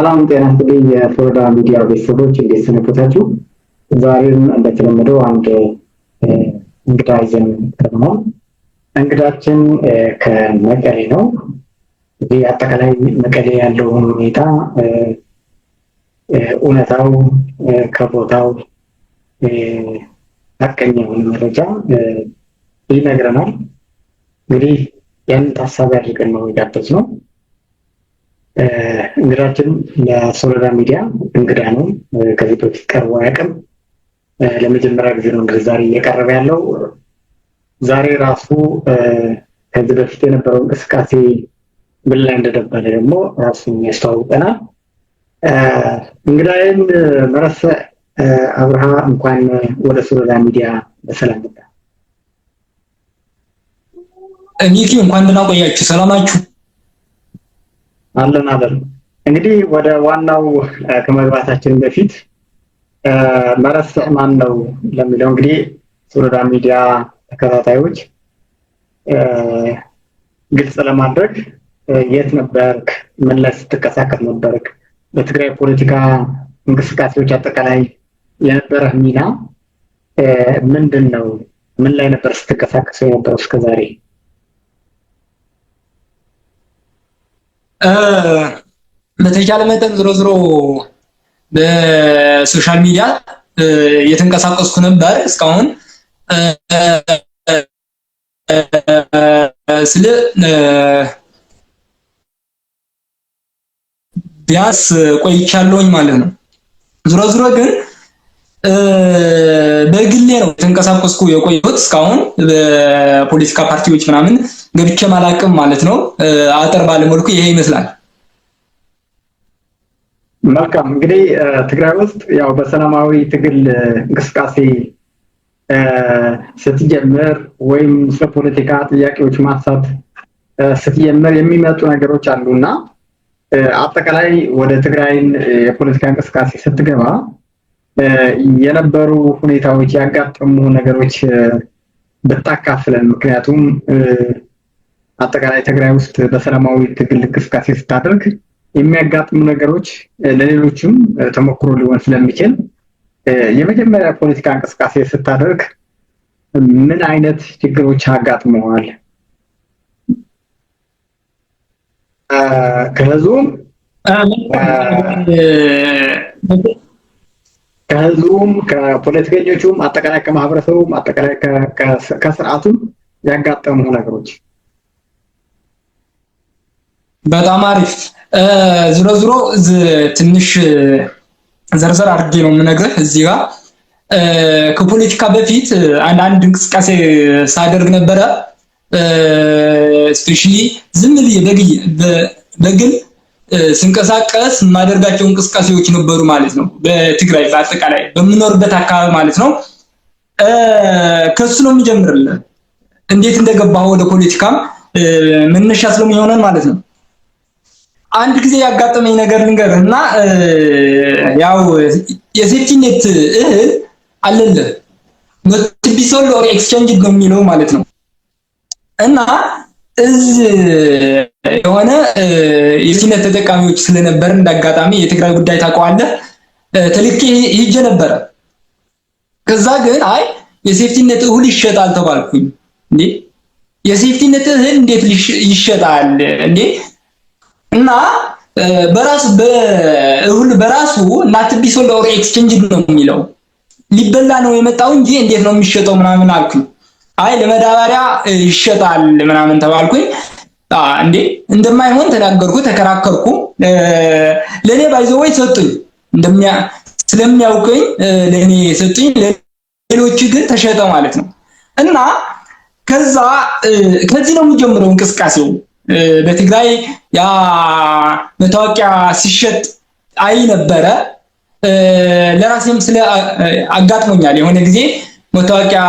ሰላም ጤና ይስጥልኝ የሶሎዳ ሚዲያ ቤተሰቦች እንዴት ሰነበታችሁ? ዛሬም እንደተለመደው አንድ እንግዳ ይዘን ቀርበናል። እንግዳችን ከመቀሌ ነው። እዚህ አጠቃላይ መቀሌ ያለውን ሁኔታ እውነታው ከቦታው ሀቀኛውን መረጃ ይነግረናል። እንግዲህ ያንን ታሳቢ አድርገን ነው የጋበዝነው። እንግዳችን ለሶሎዳ ሚዲያ እንግዳ ነው። ከዚህ በፊት ቀርቦ አያውቅም። ለመጀመሪያ ጊዜ ነው እንግዲህ ዛሬ እየቀረበ ያለው። ዛሬ ራሱ ከዚህ በፊት የነበረው እንቅስቃሴ ምን ላይ እንደነበረ ደግሞ ራሱን ያስተዋውቀናል። እንግዳዬን መረሰ አብርሃ እንኳን ወደ ሶሎዳ ሚዲያ በሰላም መጣ። ሚኪ እንኳን ደህና ቆያችሁ። ሰላማችሁ? አለን። እንግዲህ ወደ ዋናው ከመግባታችን በፊት መረሰ ማን ነው ለሚለው እንግዲህ ሶሎዳ ሚዲያ ተከታታዮች ግልጽ ለማድረግ የት ነበርክ? ምን ላይ ስትንቀሳቀስ ነበርክ? በትግራይ ፖለቲካ እንቅስቃሴዎች አጠቃላይ የነበረህ ሚና ምንድን ነው? ምን ላይ ነበር ስትንቀሳቀስ የነበረው እስከዛሬ? በተቻለ መጠን ዞሮ በሶሻል ሚዲያ የተንቀሳቀስኩ ነበር እስካሁን። ስለ ቢያንስ ቆይቻለሁኝ ማለት ነው። ዞሮ ግን በግሌ ነው የተንቀሳቀስኩ የቆየሁት እስካሁን። በፖለቲካ ፓርቲዎች ምናምን ገብቼ ማላቅም ማለት ነው። አጠር ባለ መልኩ ይሄ ይመስላል። መልካም። እንግዲህ ትግራይ ውስጥ ያው በሰላማዊ ትግል እንቅስቃሴ ስትጀምር ወይም ስለ ፖለቲካ ጥያቄዎች ማንሳት ስትጀምር የሚመጡ ነገሮች አሉና አጠቃላይ ወደ ትግራይን የፖለቲካ እንቅስቃሴ ስትገባ የነበሩ ሁኔታዎች ያጋጠሙ ነገሮች ብታካፍለን። ምክንያቱም አጠቃላይ ትግራይ ውስጥ በሰላማዊ ትግል እንቅስቃሴ ስታደርግ የሚያጋጥሙ ነገሮች ለሌሎችም ተሞክሮ ሊሆን ስለሚችል የመጀመሪያ ፖለቲካ እንቅስቃሴ ስታደርግ ምን አይነት ችግሮች አጋጥመዋል? ከህዝቡም ከፖለቲከኞቹም አጠቃላይ ከማህበረሰቡም አጠቃላይ ከስርዓቱም ያጋጠሙ ነገሮች። በጣም አሪፍ። ዞሮ ትንሽ ዘርዘር አድርጌ ነው የምነግርህ እዚህ ጋር። ከፖለቲካ በፊት አንዳንድ እንቅስቃሴ ሳደርግ ነበረ። ስፔሻሊ ዝም ብዬ በግል ስንቀሳቀስ የማደርጋቸው እንቅስቃሴዎች ነበሩ ማለት ነው። በትግራይ በአጠቃላይ በምኖርበት አካባቢ ማለት ነው። ከሱ ነው የምጀምርልህ እንዴት እንደገባሁ ወደ ፖለቲካም መነሻ ስለሚሆነን ማለት ነው። አንድ ጊዜ ያጋጠመኝ ነገር ልንገርህና ያው የሴፍቲ ኔት እህል አለልህ ቢሶል ኦር ኤክስቼንጅ ነው የሚለው ማለት ነው። እና የሆነ የሲነት ተጠቃሚዎች ስለነበር እንዳጋጣሚ የትግራይ ጉዳይ ታውቀዋለህ ተልኬ ሄጄ ነበር። ከዛ ግን አይ የሴፍቲ ኔት እህል ይሸጣል ተባልኩኝ። እንዴ የሴፍቲ ኔት እህል እንዴት ይሸጣል እንዴ? እና በእህል በራሱ ናት ቢሶል ኦር ኤክስቼንጅ ነው የሚለው ሊበላ ነው የመጣው እንጂ እንዴት ነው የሚሸጠው ምናምን አልኩኝ። አይ ለመዳበሪያ ይሸጣል ምናምን ተባልኩኝ። እንዴ እንደማይሆን ተናገርኩ፣ ተከራከርኩ። ለኔ ባይዘወይ ሰጡኝ ስለሚያውቀኝ ለኔ ሰጡኝ። ሌሎች ግን ተሸጠ ማለት ነው። እና ከዚህ ነው የሚጀምረው እንቅስቃሴው። በትግራይ ያ መታወቂያ ሲሸጥ አይ ነበረ። ለራሴም ስለ አጋጥሞኛል። የሆነ ጊዜ መታወቂያ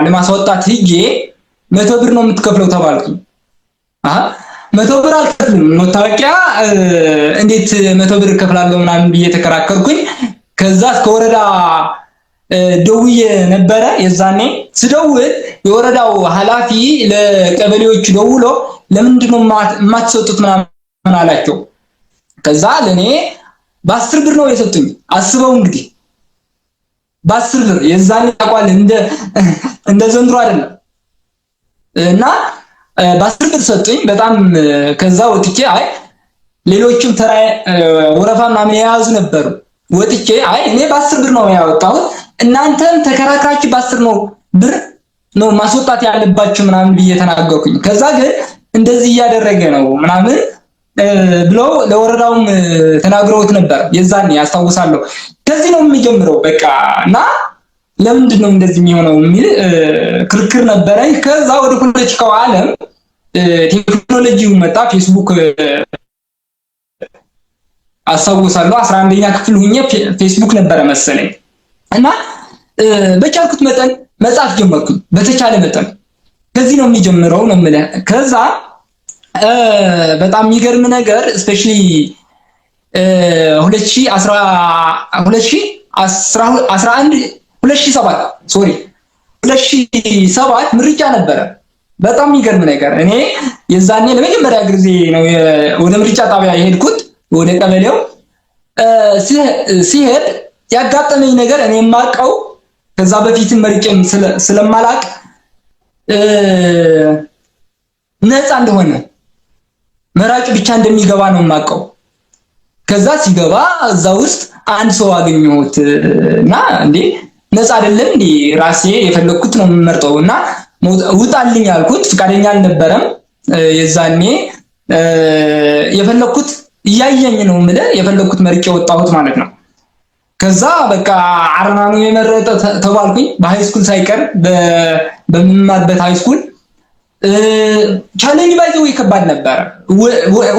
ለማስወጣት ሄጄ 100 ብር ነው የምትከፍለው ተባልኩኝ። 100 ብር አልከፍልም መታወቂያ እንዴት 100 ብር እከፍላለሁ ምናምን ብዬ ተከራከርኩኝ። ከዛ እስከ ወረዳ ደውዬ ነበረ። የዛኔ ስደውል የወረዳው ኃላፊ ለቀበሌዎች ደውሎ ለምንድን ነው የማትሰጡት ምናምን አላቸው። ከዛ ለኔ በ10 ብር ነው የሰጡኝ። አስበው እንግዲህ በ10 ብር የዛኔ ታቋል እንደ ዘንድሮ አይደለም። እና በ10 ብር ሰጡኝ። በጣም ከዛ ወጥቼ አይ ሌሎችም ተራ ወረፋ ምናምን የያዙ ነበሩ። ወጥቼ አይ እኔ በ10 ብር ነው ያወጣሁት እናንተም ተከራክራችሁ በ10 ብር ነው ማስወጣት ያለባችሁ ምናምን ብዬ ተናገርኩኝ። ከዛ ግን እንደዚህ እያደረገ ነው ምናምን ብለው ለወረዳውም ተናግረውት ነበር። የዛኔ ያስታውሳለሁ። ከዚህ ነው የሚጀምረው በቃ እና ለምንድን ነው እንደዚህ የሚሆነው የሚል ክርክር ነበረኝ። ከዛ ወደ ፖለቲካው ዓለም ቴክኖሎጂው መጣ። ፌስቡክ አስታውሳለሁ 11ኛ ክፍል ሆኜ ፌስቡክ ነበረ መሰለኝ እና በቻልኩት መጠን መጻፍ ጀመርኩኝ በተቻለ መጠን። ከዚህ ነው የሚጀምረው ነው የምልህ። ከዛ በጣም የሚገርም ነገር ስፔሻሊ 2007 ምርጫ ነበረ። በጣም የሚገርም ነገር እኔ የዛኔ ለመጀመሪያ ጊዜ ነው ወደ ምርጫ ጣቢያ የሄድኩት ወደ ቀበሌው ሲሄድ ያጋጠመኝ ነገር እኔ የማውቀው ከዛ በፊት መርጬም ስለማላቅ ነፃ እንደሆነ መራጭ ብቻ እንደሚገባ ነው የማውቀው። ከዛ ሲገባ እዛ ውስጥ አንድ ሰው አገኘሁት እና እንዴ ነፃ አይደለም እንዴ ራሴ የፈለኩት ነው የምመርጠው እና ውጣልኝ አልኩት። ፍቃደኛ አልነበረም የዛኔ። የፈለኩት እያየኝ ነው የምልህ የፈለኩት መርጬ ወጣሁት ማለት ነው። ከዛ በቃ አረና ነው የመረጠ ተባልኩኝ። በሃይስኩል ሳይቀር በምማርበት ሃይስኩል ቻሌንጅ ባይዘው ይከባድ ነበር።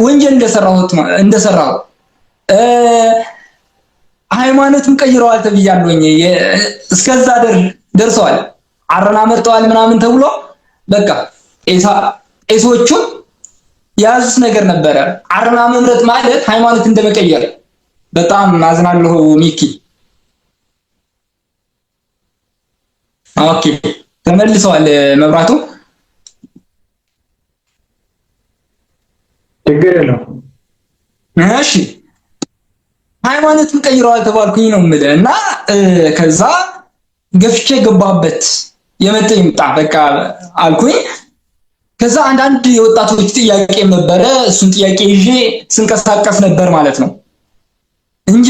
ወንጀል እንደሰራው ሃይማኖትም ቀይረዋል ተብያለሁኝ። እስከዛ ደርሰዋል። አረና መርጠዋል ምናምን ተብሎ በቃ ቄሶቹ ያዙት ነገር ነበረ። አረና መምረጥ ማለት ሃይማኖት እንደመቀየር። በጣም አዝናለሁ ሚኪ። ኦኬ ተመልሰዋል መብራቱ። ችግር የለውም። እሺ ሃይማኖትን ቀይረዋል ተባልኩኝ ነው የምልህ እና ከዛ ገፍቼ ገባበት። የመጣ ይምጣ በቃ አልኩኝ። ከዛ አንዳንድ የወጣቶች ጥያቄ ነበረ። እሱን ጥያቄ ይዤ ስንቀሳቀስ ነበር ማለት ነው እንጂ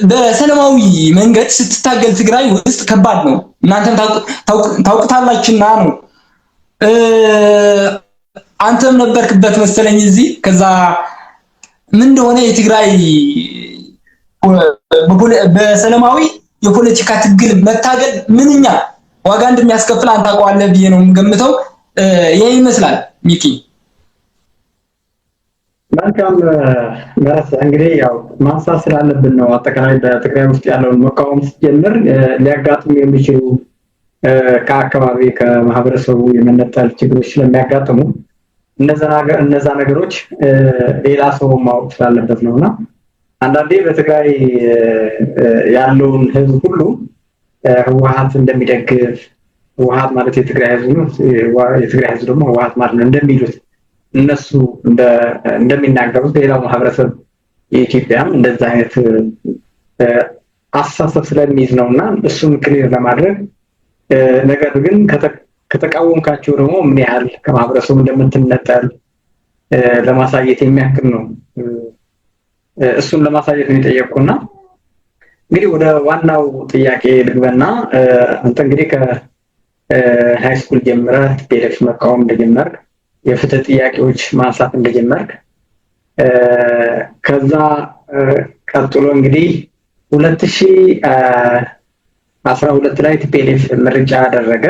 በሰላማዊ መንገድ ስትታገል ትግራይ ውስጥ ከባድ ነው። እናንተም ታውቁታላችሁና ነው። አንተም ነበርክበት መሰለኝ እዚህ። ከዛ ምን እንደሆነ የትግራይ በሰላማዊ የፖለቲካ ትግል መታገል ምንኛ ዋጋ እንደሚያስከፍል አንተ አውቀዋለህ ብዬ ነው የምገምተው። ይሄ ይመስላል ሚኪ። መልካም መረስ እንግዲህ ያው ማንሳት ስላለብን ነው። አጠቃላይ በትግራይ ውስጥ ያለውን መቃወም ሲጀምር ሊያጋጥሙ የሚችሉ ከአካባቢ ከማህበረሰቡ የመነጠል ችግሮች ስለሚያጋጥሙ እነዛ ነገሮች ሌላ ሰው ማወቅ ስላለበት ነውና አንዳንዴ በትግራይ ያለውን ህዝብ ሁሉ ህወሓት እንደሚደግፍ ህወሓት ማለት የትግራይ ህዝብ ነው፣ የትግራይ ህዝብ ደግሞ ህወሓት ማለት ነው እንደሚሉት እነሱ እንደሚናገሩት ሌላው ማህበረሰብ የኢትዮጵያም እንደዛ አይነት አስተሳሰብ ስለሚይዝ ነውና እሱን ክሊር ለማድረግ ነገር ግን ከተቃወምካቸው ደግሞ ምን ያህል ከማህበረሰቡ እንደምትነጠል ለማሳየት የሚያክል ነው። እሱን ለማሳየት ነው የጠየቅኩና እንግዲህ ወደ ዋናው ጥያቄ ልግበና አንተ እንግዲህ ከሃይ ስኩል ጀምረህ ቲፒኤልኤፍ መቃወም እንደጀመርክ የፍትህ ጥያቄዎች ማንሳት እንደጀመርክ ከዛ ቀጥሎ እንግዲህ 2012 ላይ ቲፒኤልኤፍ ምርጫ አደረገ።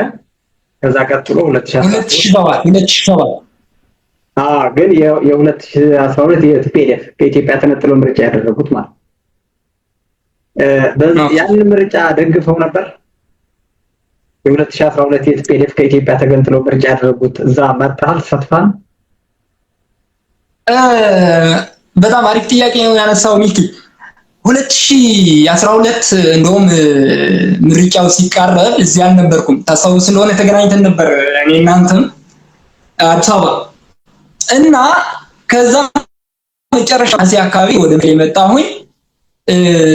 ከዛ ቀጥሎ 2007 ግን የ2012 የቲፒኤልኤፍ ከኢትዮጵያ ተነጥለው ምርጫ ያደረጉት ማለት ያን ምርጫ ደግፈው ነበር። የ2012 የቲፒኤልኤፍ ከኢትዮጵያ ተገንጥለው ምርጫ ያደረጉት እዛ መጣል ሰጥፋን። በጣም አሪፍ ጥያቄ ነው ያነሳው ሚኪ። 2012 እንደውም ምርጫው ሲቃረብ እዚህ አልነበርኩም። ታስታውስ ስለሆነ ተገናኝተን ነበር እኔ እናንተም አዲስ አበባ እና ከዛ መጨረሻ አካባቢ ወደ መቀሌ መጣሁኝ።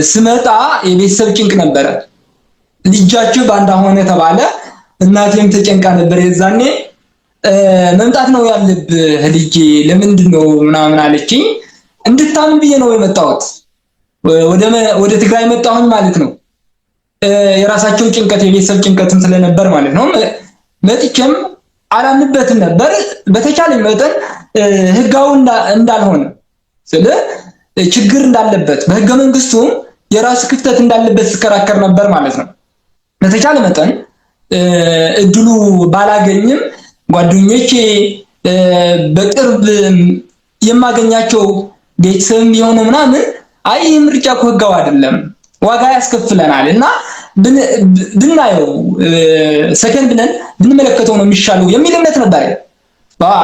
ስመጣ የቤተሰብ ጭንቅ ነበረ። ልጃችሁ ባንዳ ሆነ ተባለ። እናቴም ተጨንቃ ነበር የዛኔ። መምጣት ነው ያለብህ ልጄ ለምንድን ነው ምናምን አለችኝ። እንድታምን ብዬ ነው የመጣሁት። ወደ ትግራይ መጣሁኝ ማለት ነው። የራሳቸው ጭንቀት የቤተሰብ ጭንቀትም ስለነበር ማለት ነው። መጥቼም አላምንበትም ነበር። በተቻለኝ መጠን ህጋው እንዳልሆነ ስለ ችግር እንዳለበት በህገ መንግስቱ የራሱ ክፍተት እንዳለበት ስከራከር ነበር ማለት ነው። በተቻለ መጠን እድሉ ባላገኝም ጓደኞቼ በቅርብ የማገኛቸው ቤተሰብም የሆነ ምናምን አይ ምርጫ እኮ ህጋው አይደለም ዋጋ ያስከፍለናል እና ብናየው ሰከንድ ብለን ብንመለከተው ነው የሚሻለው የሚል እምነት ነበር።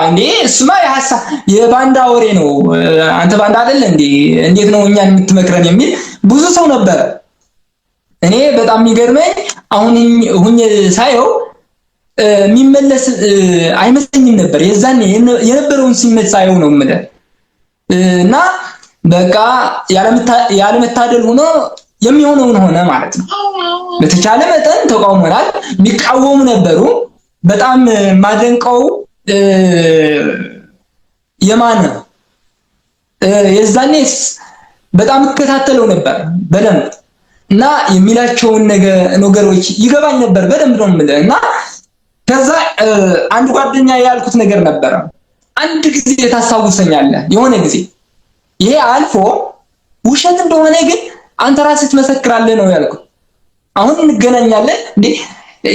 እንዴ እሱማ የባንዳ ወሬ ነው፣ አንተ ባንዳ አይደለ እንዴ እንዴት ነው እኛን የምትመክረን የሚል ብዙ ሰው ነበር። እኔ በጣም የሚገርመኝ አሁን ሁኜ ሳየው የሚመለስ አይመስለኝም ነበር። የዛኔ የነበረውን ስሜት ሳየው ነው የምልህ። እና በቃ ያለመታደል ሆኖ የሚሆነውን ሆነ ማለት ነው። በተቻለ መጠን ተቃውመናል። የሚቃወሙ ነበሩ። በጣም ማደንቀው የማነ የዛኔ በጣም እከታተለው ነበር በደንብ እና የሚላቸውን ነገሮች ይገባኝ ነበር በደንብ ነው የምልህ። እና ከዛ አንድ ጓደኛ ያልኩት ነገር ነበር። አንድ ጊዜ ታስታውሰኛለህ? የሆነ ጊዜ ይሄ አልፎ ውሸት እንደሆነ ግን አንተ ራስህ ትመሰክራለህ ነው ያልኩት። አሁን እንገናኛለን እንዴ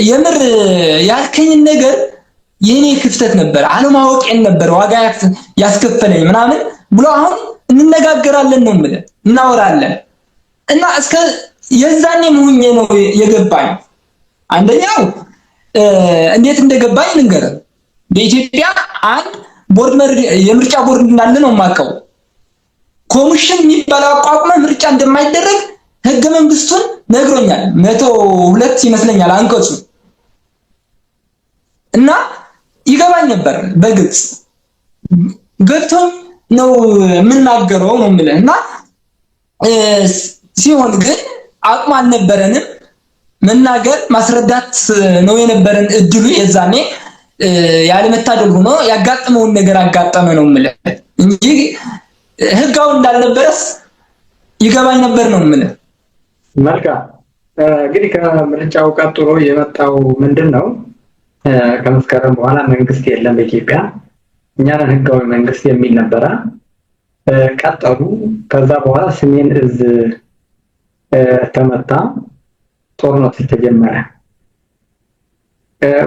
የምር ያልከኝን ነገር የኔ ክፍተት ነበር፣ አለማወቄን ነበር ዋጋ ያስከፈለኝ ምናምን ብሎ አሁን እንነጋገራለን ነው የምልህ፣ እናወራለን። እና እስከ የዛኔ ሙኜ ነው የገባኝ። አንደኛው እንዴት እንደገባኝ ልንገርህ። በኢትዮጵያ አንድ የምርጫ ቦርድ እንዳለ ነው የማውቀው። ኮሚሽን የሚባል አቋቁመ ምርጫ እንደማይደረግ ህገ መንግስቱን ነግሮኛል። 102 ይመስለኛል አንቀጹ። እና ይገባኝ ነበር በግልጽ ገብቶኝ ነው የምናገረው ነው የምልህ። እና ሲሆን ግን አቅም አልነበረንም መናገር ማስረዳት ነው የነበረን እድሉ። የዛኔ ያለመታደል ሆኖ ያጋጠመውን ነገር አጋጠመ ነው የምልህ እንጂ ህጋው እንዳልነበረስ ይገባኝ ነበር ነው የምልህ። መልካም እንግዲህ ከምርጫው ቀጥሎ የመጣው ምንድነው? ከመስከረም በኋላ መንግስት የለም በኢትዮጵያ እኛ ነን ህጋዊ መንግስት የሚል ነበረ። ቀጠሉ። ከዛ በኋላ ሰሜን እዝ ተመታ፣ ጦርነት ተጀመረ።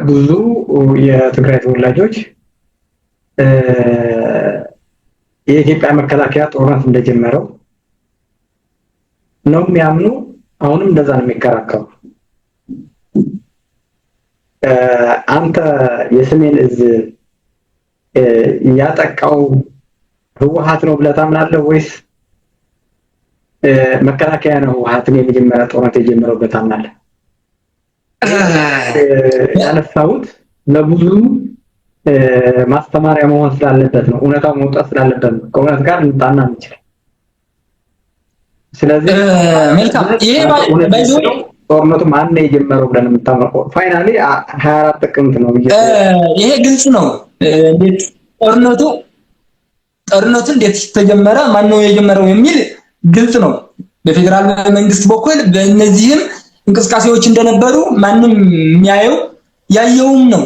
ብዙ የትግራይ ተወላጆች የኢትዮጵያ መከላከያ ጦርነት እንደጀመረው ነው የሚያምኑ። አሁንም እንደዛ ነው የሚከራከሩ። አንተ የሰሜን እዝ ያጠቃው ህወሓት ነው ብለህ ታምናለህ ወይስ መከላከያ ነው ህወሓትን የመጀመሪያ ጦርነት የጀመረው ብለህ ታምናለህ? ያነሳሁት ለብዙ ማስተማሪያ መሆን ስላለበት ነው። እውነታው መውጣት ስላለበት ነው። ከእውነት ጋር ልንጣና እንችላለን። ስለዚህ መልካም ይሄ ጦርነቱ ማን ነው የጀመረው ብለን የምታመቀው ፋይናሊ 24 ጥቅምት ነው። ይሄ ግልጽ ነው። እንዴት ጦርነቱ እንዴት ተጀመረ፣ ማን ነው የጀመረው የሚል ግልጽ ነው። በፌደራል መንግስት በኩል በእነዚህም እንቅስቃሴዎች እንደነበሩ ማንም የሚያየው ያየውም ነው።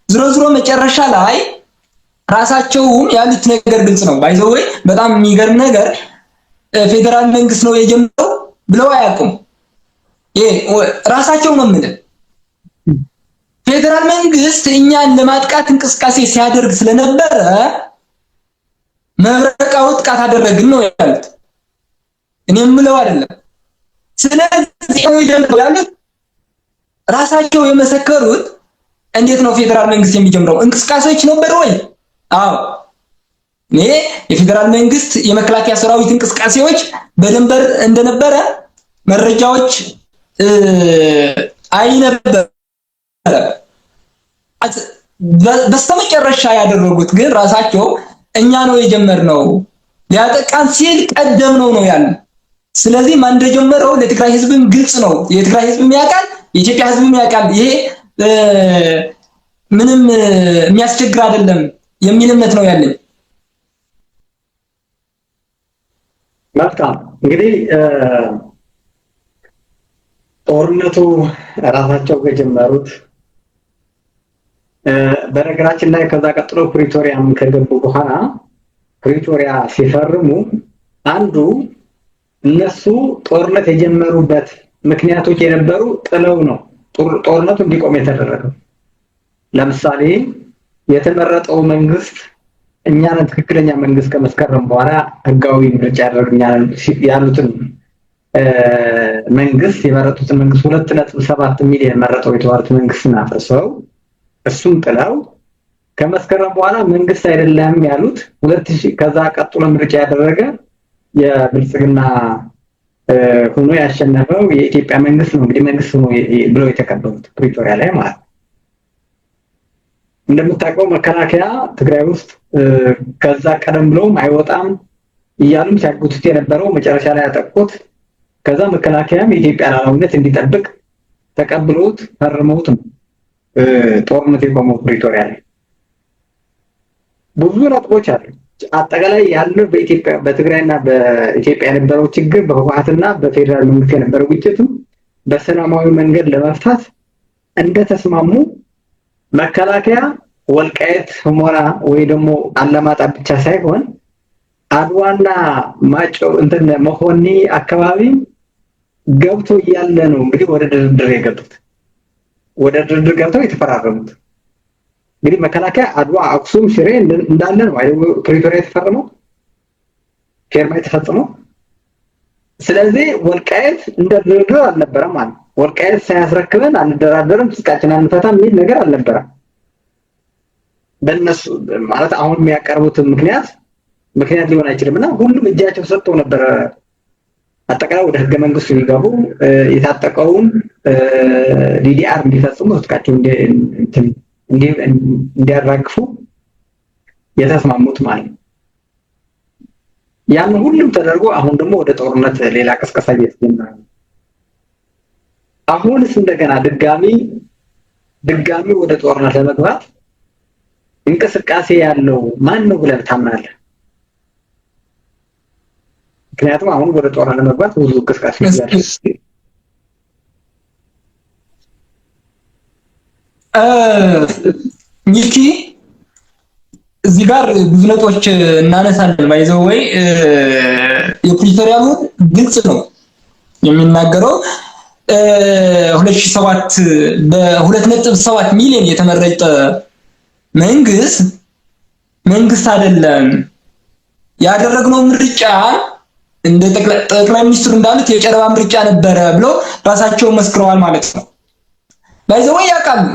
ዝሮ መጨረሻ ላይ ራሳቸውም ያሉት ነገር ግልጽ ነው። ባይዘው በጣም የሚገርም ነገር ፌደራል መንግስት ነው የጀመረው ብለው አያውቁም። ራሳቸው ነው የምልህ። ፌደራል መንግስት እኛን ለማጥቃት እንቅስቃሴ ሲያደርግ ስለነበረ መብረቃዊ ጥቃት አደረግን ነው ያሉት። እኔ የምለው አይደለም። ስለዚህ ያሉት ራሳቸው የመሰከሩት። እንዴት ነው ፌደራል መንግስት የሚጀምረው? እንቅስቃሴዎች ነበር ወይ? አዎ እኔ የፌደራል መንግስት የመከላከያ ሰራዊት እንቅስቃሴዎች በደንበር እንደነበረ መረጃዎች አይነበር። በስተመጨረሻ ያደረጉት ግን ራሳቸው እኛ ነው የጀመርነው ሊያጠቃን ሲል ቀደም ነው ያለ። ስለዚህ ማን እንደጀመረው ለትግራይ ህዝብም ግልጽ ነው። የትግራይ ህዝብም ያውቃል፣ የኢትዮጵያ ህዝብም ያውቃል። ይሄ ምንም የሚያስቸግር አይደለም የሚል እምነት ነው ያለኝ። መልካም እንግዲህ ጦርነቱ ራሳቸው ከጀመሩት በነገራችን ላይ ከዛ ቀጥሎ ፕሪቶሪያም ከገቡ በኋላ ፕሪቶሪያ ሲፈርሙ አንዱ እነሱ ጦርነት የጀመሩበት ምክንያቶች የነበሩ ጥለው ነው ጦርነቱ እንዲቆም የተደረገው። ለምሳሌ የተመረጠው መንግስት እኛን ትክክለኛ መንግስት ከመስከረም በኋላ ህጋዊ ምርጫ ያደርግኛል ያሉትን መንግስት የመረጡትን መንግስት 2.7 ሚሊዮን መረጠው የተዋሩት መንግስትን አፍርሰው እሱን ጥለው ከመስከረም በኋላ መንግስት አይደለም ያሉት 2000 ከዛ ቀጥሎ ምርጫ ያደረገ የብልጽግና ሆኖ ያሸነፈው የኢትዮጵያ መንግስት ነው። እንግዲህ መንግስት ነው ብለው የተቀበሉት ፕሪቶሪያ ላይ ማለት እንደምታውቀው መከላከያ ትግራይ ውስጥ ከዛ ቀደም ብሎም አይወጣም እያሉም ሲያጉቱት የነበረው መጨረሻ ላይ ያጠቁት። ከዛ መከላከያም የኢትዮጵያ ሉዓላዊነት እንዲጠብቅ ተቀብሎት ፈርመውት ጦርነት የቆመው ፕሪቶሪያ ላይ ብዙ ነጥቦች አሉ። አጠቃላይ ያለው በኢትዮጵያ በትግራይና በኢትዮጵያ የነበረው ችግር በህወሓትና በፌደራል መንግስት የነበረው ግጭትም በሰላማዊ መንገድ ለመፍታት እንደተስማሙ መከላከያ ወልቃይት ሁመራ ወይ ደግሞ አላማጣ ብቻ ሳይሆን አድዋና ማጨው እንትን መሆኒ አካባቢ ገብቶ እያለ ነው እንግዲህ ወደ ድርድር የገቡት። ወደ ድርድር ገብተው የተፈራረሙት እንግዲህ መከላከያ አድዋ፣ አክሱም፣ ሽሬ እንዳለ ነው አይደል ፕሪቶሪያ የተፈረመው ፌርማ የተፈጸመው። ስለዚህ ወልቃይት እንደ ድርድር አልነበረም ማለት ወልቃይት ሳያስረክበን አንደራደርም ትጥቃችን አንፈታም የሚል ነገር አልነበረም። በእነሱ ማለት አሁን የሚያቀርቡት ምክንያት ሊሆን አይችልምና ሁሉም እጃቸው ሰጥተው ነበር አጠቃላይ ወደ ህገ መንግስቱ ሊገቡ የታጠቀውን ዲዲአር እንዲፈጽሙ ትጥቃቸው እንዲያራግፉ የተስማሙት ማለት ነው። ያን ሁሉም ተደርጎ አሁን ደግሞ ወደ ጦርነት ሌላ ቅስቀሳ እየተጀመረ ነው። አሁንስ እንደገና ድጋሚ ወደ ጦርነት ለመግባት እንቅስቃሴ ያለው ማን ነው ብለህ ታምናለህ? ምክንያቱም አሁን ወደ ጦርነት ለመግባት ብዙ እንቅስቃሴ ያለው ሚኪ እዚህ ጋር ብዙ ነጥቦች እናነሳለን። ባይዘው ወይ የፕሪቶሪያው ግልጽ ነው የሚናገረው 2007 በ2.7 ሚሊዮን የተመረጠ መንግስት አይደለም ያደረግነው ምርጫ እንደ ጠቅላይ ሚኒስትሩ እንዳሉት የጨረባ ምርጫ ነበረ ብሎ ራሳቸው መስክረዋል ማለት ነው። ባይዘው ያውቃሉ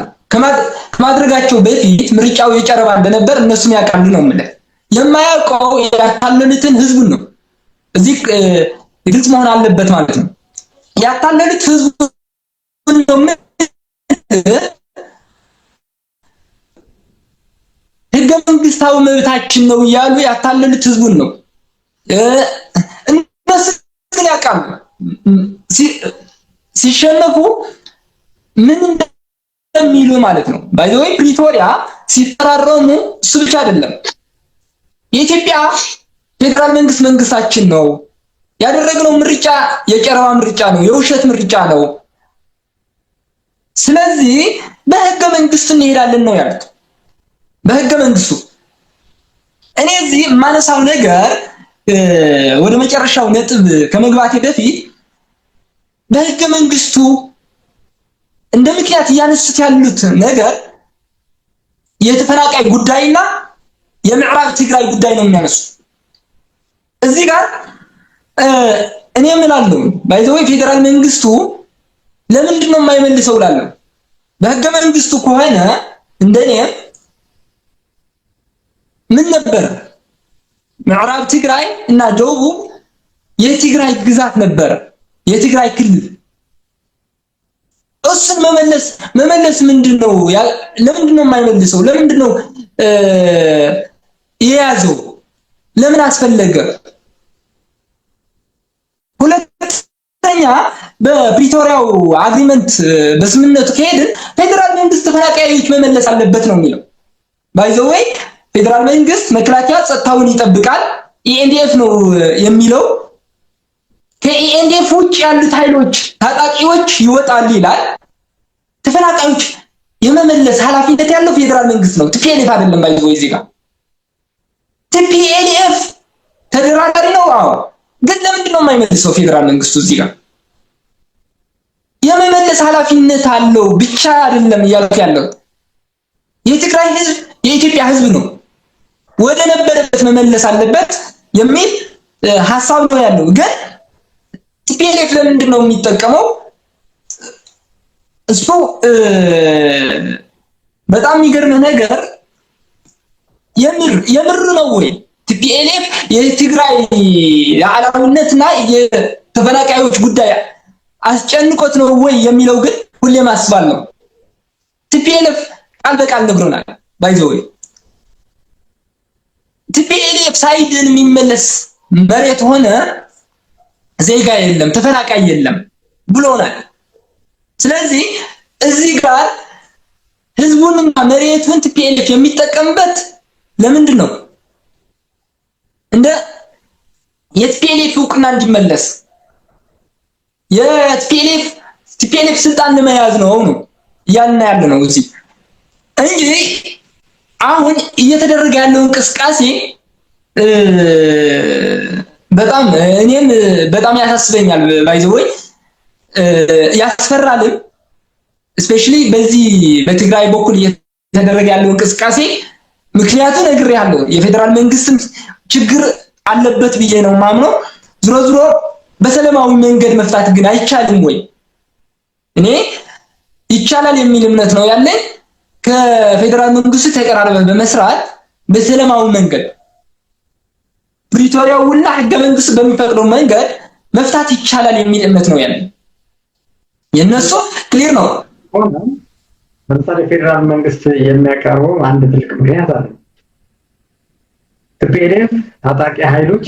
ከማድረጋቸው በፊት ምርጫው የጨረባ እንደነበር እነሱም ያውቃሉ ነው ማለት። የማያውቀው ያታለሉትን ህዝቡን ነው። እዚህ ግልጽ መሆን አለበት ማለት ነው። ያታለሉት ህዝቡን ነው። ህገ መንግስታዊ መብታችን ነው እያሉ ያታለሉት ህዝቡን ነው። እነሱ ግን ያውቃሉ ሲሸነፉ ምን እንደሚሉ ማለት ነው። ባይዘው ፕሪቶሪያ ሲፈራረሙ እሱ ብቻ አይደለም የኢትዮጵያ ፌደራል መንግስታችን ነው ያደረግነው ምርጫ የጨረባ ምርጫ ነው፣ የውሸት ምርጫ ነው። ስለዚህ በህገ መንግስቱ እንሄዳለን ነው ያሉት። በህገ መንግስቱ እኔ እዚህ ማነሳው ነገር ወደ መጨረሻው ነጥብ ከመግባቴ በፊት በህገ መንግስቱ እንደ ምክንያት እያነሱት ያሉት ነገር የተፈናቃይ ጉዳይና የምዕራብ ትግራይ ጉዳይ ነው የሚያነሱ። እዚህ ጋር እኔ እምላለሁ ባይዘው ፌደራል መንግስቱ ለምንድን ነው የማይመልሰው እላለሁ። በህገ መንግስቱ ከሆነ እንደኔ ምን ነበር ምዕራብ ትግራይ እና ደቡብ የትግራይ ግዛት ነበር፣ የትግራይ ክልል። እሱን መመለስ ምንድነው? ለምንድን ነው የማይመልሰው? ለምንድን ነው የያዘው? ለምን አስፈለገ? ሁለተኛ በፕሪቶሪያው አግሪመንት በስምምነቱ ከሄድን ፌደራል መንግስት ተፈናቃዮች መመለስ አለበት ነው የሚለው። ባይ ዘ ዌይ ፌደራል መንግስት መከላከያ ጸጥታውን ይጠብቃል፣ ኢኤንዲኤፍ ነው የሚለው። ከኢኤንዲኤፍ ውጭ ያሉት ኃይሎች ታጣቂዎች ይወጣሉ ይላል። ተፈናቃዮች የመመለስ ኃላፊነት ያለው ፌደራል መንግስት ነው፣ ቲፒኤልኤፍ አይደለም። ባይ ዘ ዌይ እዚህ ጋር ቲፒኤልኤፍ ተደራዳሪ ነው። አዎ፣ ግን ለምንድን ነው የማይመልሰው ፌደራል መንግስቱ? እዚህ ጋር የመመለስ ኃላፊነት አለው ብቻ አይደለም እያልኩ ያለው የትግራይ ህዝብ የኢትዮጵያ ህዝብ ነው፣ ወደ ነበረበት መመለስ አለበት የሚል ሐሳብ ነው ያለው። ግን ቲፒኤልኤፍ ለምንድን ነው የሚጠቀመው? እሱ በጣም የሚገርም ነገር የምር ነው ወይ ቲፒኤልኤፍ የትግራይ የዓላማነትና የተፈናቃዮች ጉዳይ አስጨንቆት ነው ወይ የሚለው ግን ሁሌም አስባለሁ። ቲፒኤልኤፍ ቃል በቃል ነግሮናል። ባይ ዘ ዌይ ቲፒኤልኤፍ ሳይድን የሚመለስ መሬት ሆነ ዜጋ የለም ተፈናቃይ የለም ብሎናል። ስለዚህ እዚህ ጋር ህዝቡንና መሬቱን ቲፒኤልኤፍ የሚጠቀምበት ለምንድን ነው? እንደ የቲፒኤልኤፍ እውቅና እንዲመለስ የቲፒኤልኤፍ ስልጣን ለመያዝ ነው እያልን ያለ ነው እዚህ እንጂ አሁን እየተደረገ ያለው እንቅስቃሴ በጣም እኔም በጣም ያሳስበኛል። ባይ ዘ ዌይ ያስፈራል። ስፔሻሊ በዚህ በትግራይ በኩል እየተደረገ ያለው እንቅስቃሴ ምክንያቱ ነግሬያለሁ። የፌደራል መንግስትም ችግር አለበት ብዬ ነው ማምነው። ዝሮ በሰላማዊ መንገድ መፍታት ግን አይቻልም ወይ? እኔ ይቻላል የሚል እምነት ነው ያለኝ። ከፌደራል መንግስቱ ተቀራርበ በመስራት በሰላማዊ መንገድ ፕሪቶሪያው እና ህገ መንግስት በሚፈቅደው መንገድ መፍታት ይቻላል የሚል እምነት ነው ያለኝ። የነሱ ክሊር ነው። ለምሳሌ ፌደራል መንግስት የሚያቀርበው አንድ ትልቅ ምክንያት አለ። ቲፒኤልኤፍ ታጣቂ ኃይሎች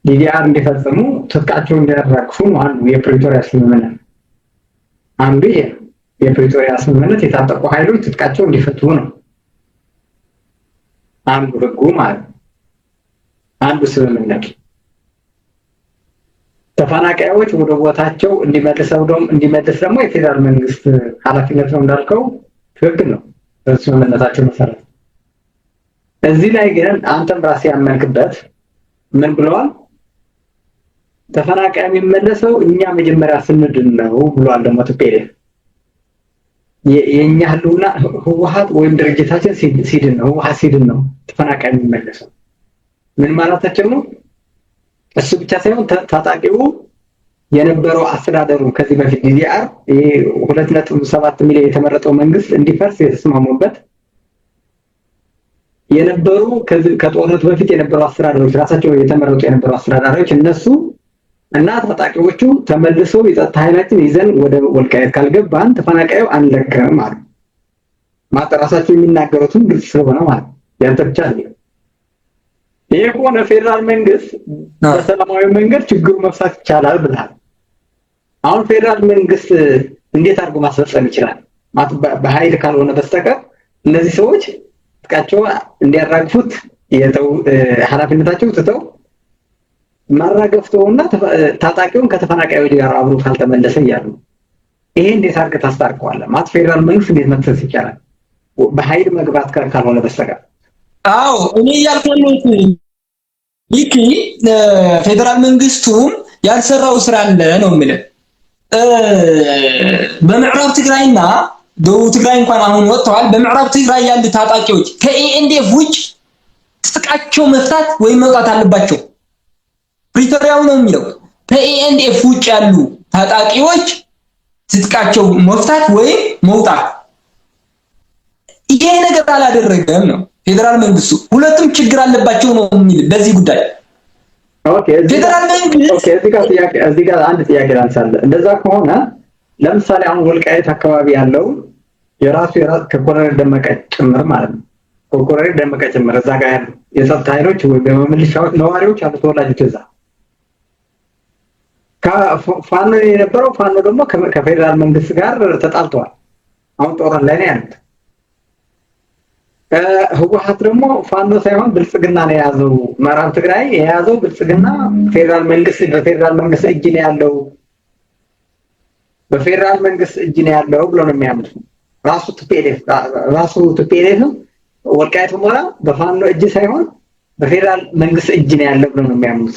ዲዲአር እንዲፈጽሙ ትጥቃቸውን እንዲያራግፉ ነው አንዱ የፕሪቶሪያ ስምምነት። አንዱ የፕሪቶሪያ ስምምነት የታጠቁ ኃይሎች ትጥቃቸው እንዲፈቱ ነው አንዱ ህጉ ማለት ነው። አንዱ ስምምነት ተፈናቃዮች ወደ ቦታቸው እንዲመለስ ደግሞ የፌደራል መንግስት ኃላፊነት ነው እንዳልከው ትክክል ነው በስምምነታቸው መሰረት። እዚህ ላይ ግን አንተም ራስህ ያመንክበት ምን ብለዋል? ተፈናቃይ የሚመለሰው እኛ መጀመሪያ ስንድን ነው ብሏል። ደግሞ ቲፒኤልኤፍ የኛ ህልውና ህወሓት ወይም ድርጅታችን ሲድን ነው፣ ህወሓት ሲድን ነው ተፈናቃይ የሚመለሰው። ምን ማለታቸው ነው? እሱ ብቻ ሳይሆን ታጣቂው የነበረው አስተዳደሩ ከዚህ በፊት ዲዲአር 2.7 ሚሊዮን የተመረጠው መንግስት እንዲፈርስ የተስማሙበት የነበሩ ከጦርነቱ በፊት የነበሩ አስተዳደሮች ራሳቸው የተመረጡ የነበሩ አስተዳዳሪዎች እነሱ እና ታጣቂዎቹ ተመልሰው የጸጥታ ኃይላችን ይዘን ወደ ወልቃይት ካልገባን ተፈናቃዩ አንለቅም ማለት ማጠራሳቸው የሚናገሩትን ግልጽ ስለሆነ ማለት ያንተ ብቻ አይደለም። ይሄ ሆነ ፌደራል መንግስት በሰላማዊ መንገድ ችግሩ መፍታት ይቻላል ብለሃል። አሁን ፌደራል መንግስት እንዴት አድርጎ ማስፈጸም ይችላል? በኃይል ካልሆነ በስተቀር እነዚህ ሰዎች ጥቃቸው እንዲያራግፉት ኃላፊነታቸው ትተው ማራገፍተውና ታጣቂውን ከተፈናቃዮች ጋር አብሮ ካልተመለሰ እያሉ ይሄ እንዴት አድርገህ ታስታርቀዋለህ? ማለት ፌደራል መንግስት እንዴት መክሰስ ይቻላል በኃይል መግባት ካልሆነ በስተቀር? አዎ እኔ ያልከለኩ ይክ ፌደራል መንግስቱም ያልሰራው ስራ አለ ነው የሚለው። በምዕራብ ትግራይና ደቡብ ትግራይ እንኳን አሁን ወጥተዋል። በምዕራብ ትግራይ ያሉ ታጣቂዎች ከኢኤንዲኤፍ ውጭ ትጥቃቸው መፍታት ወይም መውጣት አለባቸው። ፕሪቶሪያው ነው የሚለው ከኢኤንዲኤፍ ውጭ ያሉ ታጣቂዎች ትጥቃቸው መፍታት ወይም መውጣት። ይሄ ነገር አላደረገም ነው ፌደራል መንግስቱ። ሁለቱም ችግር አለባቸው ነው የሚል በዚህ ጉዳይ። ኦኬ ፌደራል መንግስት ኦኬ እዚህ ጋር አንድ ጥያቄ ላንሳለህ። እንደዛ ከሆነ ለምሳሌ አሁን ወልቃይት አካባቢ ያለው የራሱ ከኮሎኔል ደመቀ ጭምር ማለት ነው ኮኮሬ ደመቀ ጭምር እዛ ጋር ያሉ የጸጥታ ኃይሎች ወይ በሚሊሻዎች ነዋሪዎች አሉ ተወላጆች እዛ ፋኖ የነበረው ፋኖ ደግሞ ከፌደራል መንግስት ጋር ተጣልተዋል። አሁን ጦርነት ላይ ነው ያሉት። ህወሓት ደግሞ ፋኖ ሳይሆን ብልጽግና ነው የያዘው። ምዕራብ ትግራይ የያዘው ብልጽግና በፌደራል መንግስት እጅ ነው ያለው፣ በፌደራል መንግስት እጅ ነው ያለው ብሎ ነው የሚያምኑት። ራሱ ቲፒኤልኤፍ ወልቃይት ሁመራ በፋኖ እጅ ሳይሆን በፌደራል መንግስት እጅ ነው ያለው ብሎ ነው የሚያምኑት።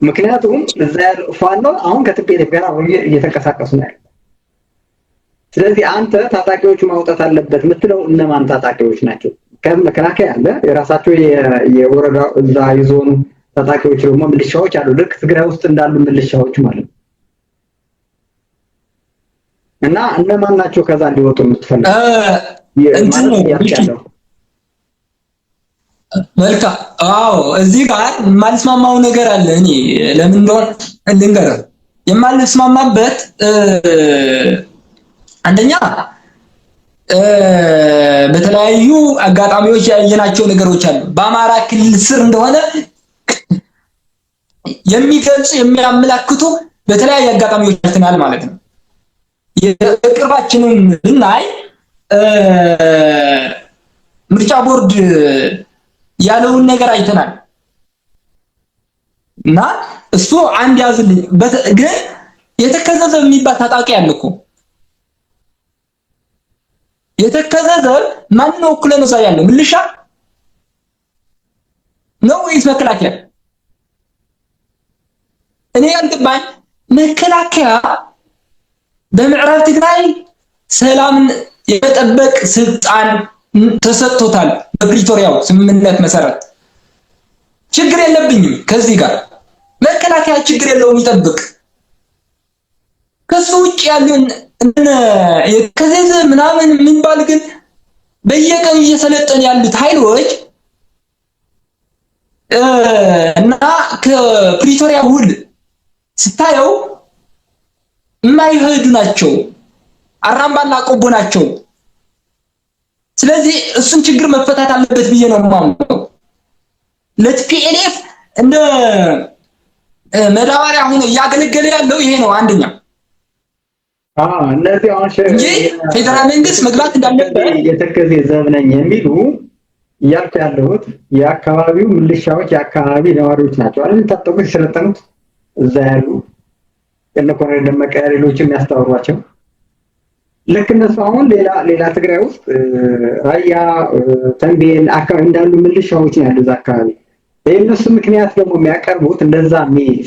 ምክንያቱም እዛ ያለው ፋኖ አሁን ከቲፒኤልኤፍ ጋር እየተንቀሳቀሱ ነው ያለው። ስለዚህ አንተ ታጣቂዎቹ ማውጣት አለበት የምትለው እነማን ታጣቂዎች ናቸው? ከመከላከያ አለ፣ የራሳቸው የወረዳ እዛ የዞኑ ታጣቂዎች ደግሞ ሚሊሻዎች አሉ፣ ልክ ትግራይ ውስጥ እንዳሉ ሚሊሻዎች ማለት ነው። እና እነማን ናቸው ከዛ እንዲወጡ የምትፈልገው? መልካም። አዎ እዚህ ጋር የማልስማማው ነገር አለ። እኔ ለምን እንደሆነ ልንገርህ። የማልስማማበት አንደኛ በተለያዩ አጋጣሚዎች ያየናቸው ነገሮች አሉ። በአማራ ክልል ስር እንደሆነ የሚገልጹ የሚያመላክቱ በተለያዩ አጋጣሚዎች አይተናል ማለት ነው። የቅርባችንን ብናይ ምርጫ ቦርድ ያለውን ነገር አይተናል እና እሱ አንድ ያዝልኝ። ግን የተከዘዘ የሚባል ታጣቂ አለ እኮ። የተከዘዘ ማን ነው እኩለ ነው ያለው? ምልሻ ነው ወይስ መከላከያ? እኔ ያልገባኝ መከላከያ በምዕራብ ትግራይ ሰላምን የመጠበቅ ስልጣን ተሰጥቶታል። በፕሪቶሪያው ስምምነት መሰረት ችግር የለብኝም ከዚህ ጋር መከላከያ ችግር የለውም ይጠብቅ። ከሱ ውጭ ያሉን ከዚህ ምናምን ምንባል ግን በየቀኑ እየሰለጠኑ ያሉት ኃይሎች እና ከፕሪቶሪያ ውል ስታየው የማይሄዱ ናቸው። አራምባና ቆቦ ናቸው። ስለዚህ እሱን ችግር መፈታት አለበት ብዬ ነው የማምነው። ለቲፒኤልኤፍ እንደ መዳበሪያ ሆኖ እያገለገለ ያለው ይሄ ነው አንደኛ። እነዚህ አሁን ፌደራል መንግስት መግባት እንዳለበት የተከዜ ዘብ ነኝ የሚሉ እያልኩ ያለሁት የአካባቢው ሚሊሻዎች የአካባቢ ነዋሪዎች ናቸው አይደል? ታጠቁት የሰለጠኑት እዛ ያሉ እነ ኮሎኔል ደመቀ ሌሎችም የሚያስተዋሯቸው ልክ እነሱ አሁን ሌላ ትግራይ ውስጥ ራያ ተንቤን አካባቢ እንዳሉ ሚሊሻዎች ነው ያሉት አካባቢ። የእነሱ ምክንያት ደግሞ የሚያቀርቡት እንደዛ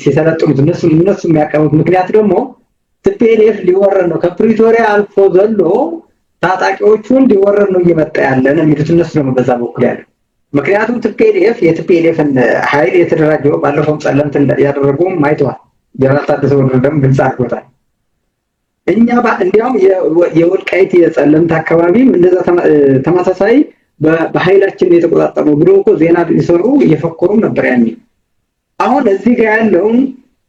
ሲሰለጥኑት እነሱ የሚያቀርቡት ምክንያት ደግሞ ቲፒኤልኤፍ ሊወረር ነው ከፕሪቶሪያ አልፎ ዘሎ ታጣቂዎቹን ሊወረር ነው እየመጣ ያለ ነው የሚሉት እነሱ ደግሞ በዛ በኩል ያለ። ምክንያቱም የቲፒኤልኤፍን ኃይል የተደራጀው ባለፈው ጸለምት ያደረገውም አይተዋል። ጀነራል ታደሰ ወረደም ግልጽ አድርጎታል። እኛ እንዲያውም የወልቃይት የጸለምት አካባቢም እንደዛ ተመሳሳይ በኃይላችን የተቆጣጠረው ብሎ እኮ ዜና ሊሰሩ እየፈከሩ ነበር ያኔ። አሁን እዚህ ጋር ያለው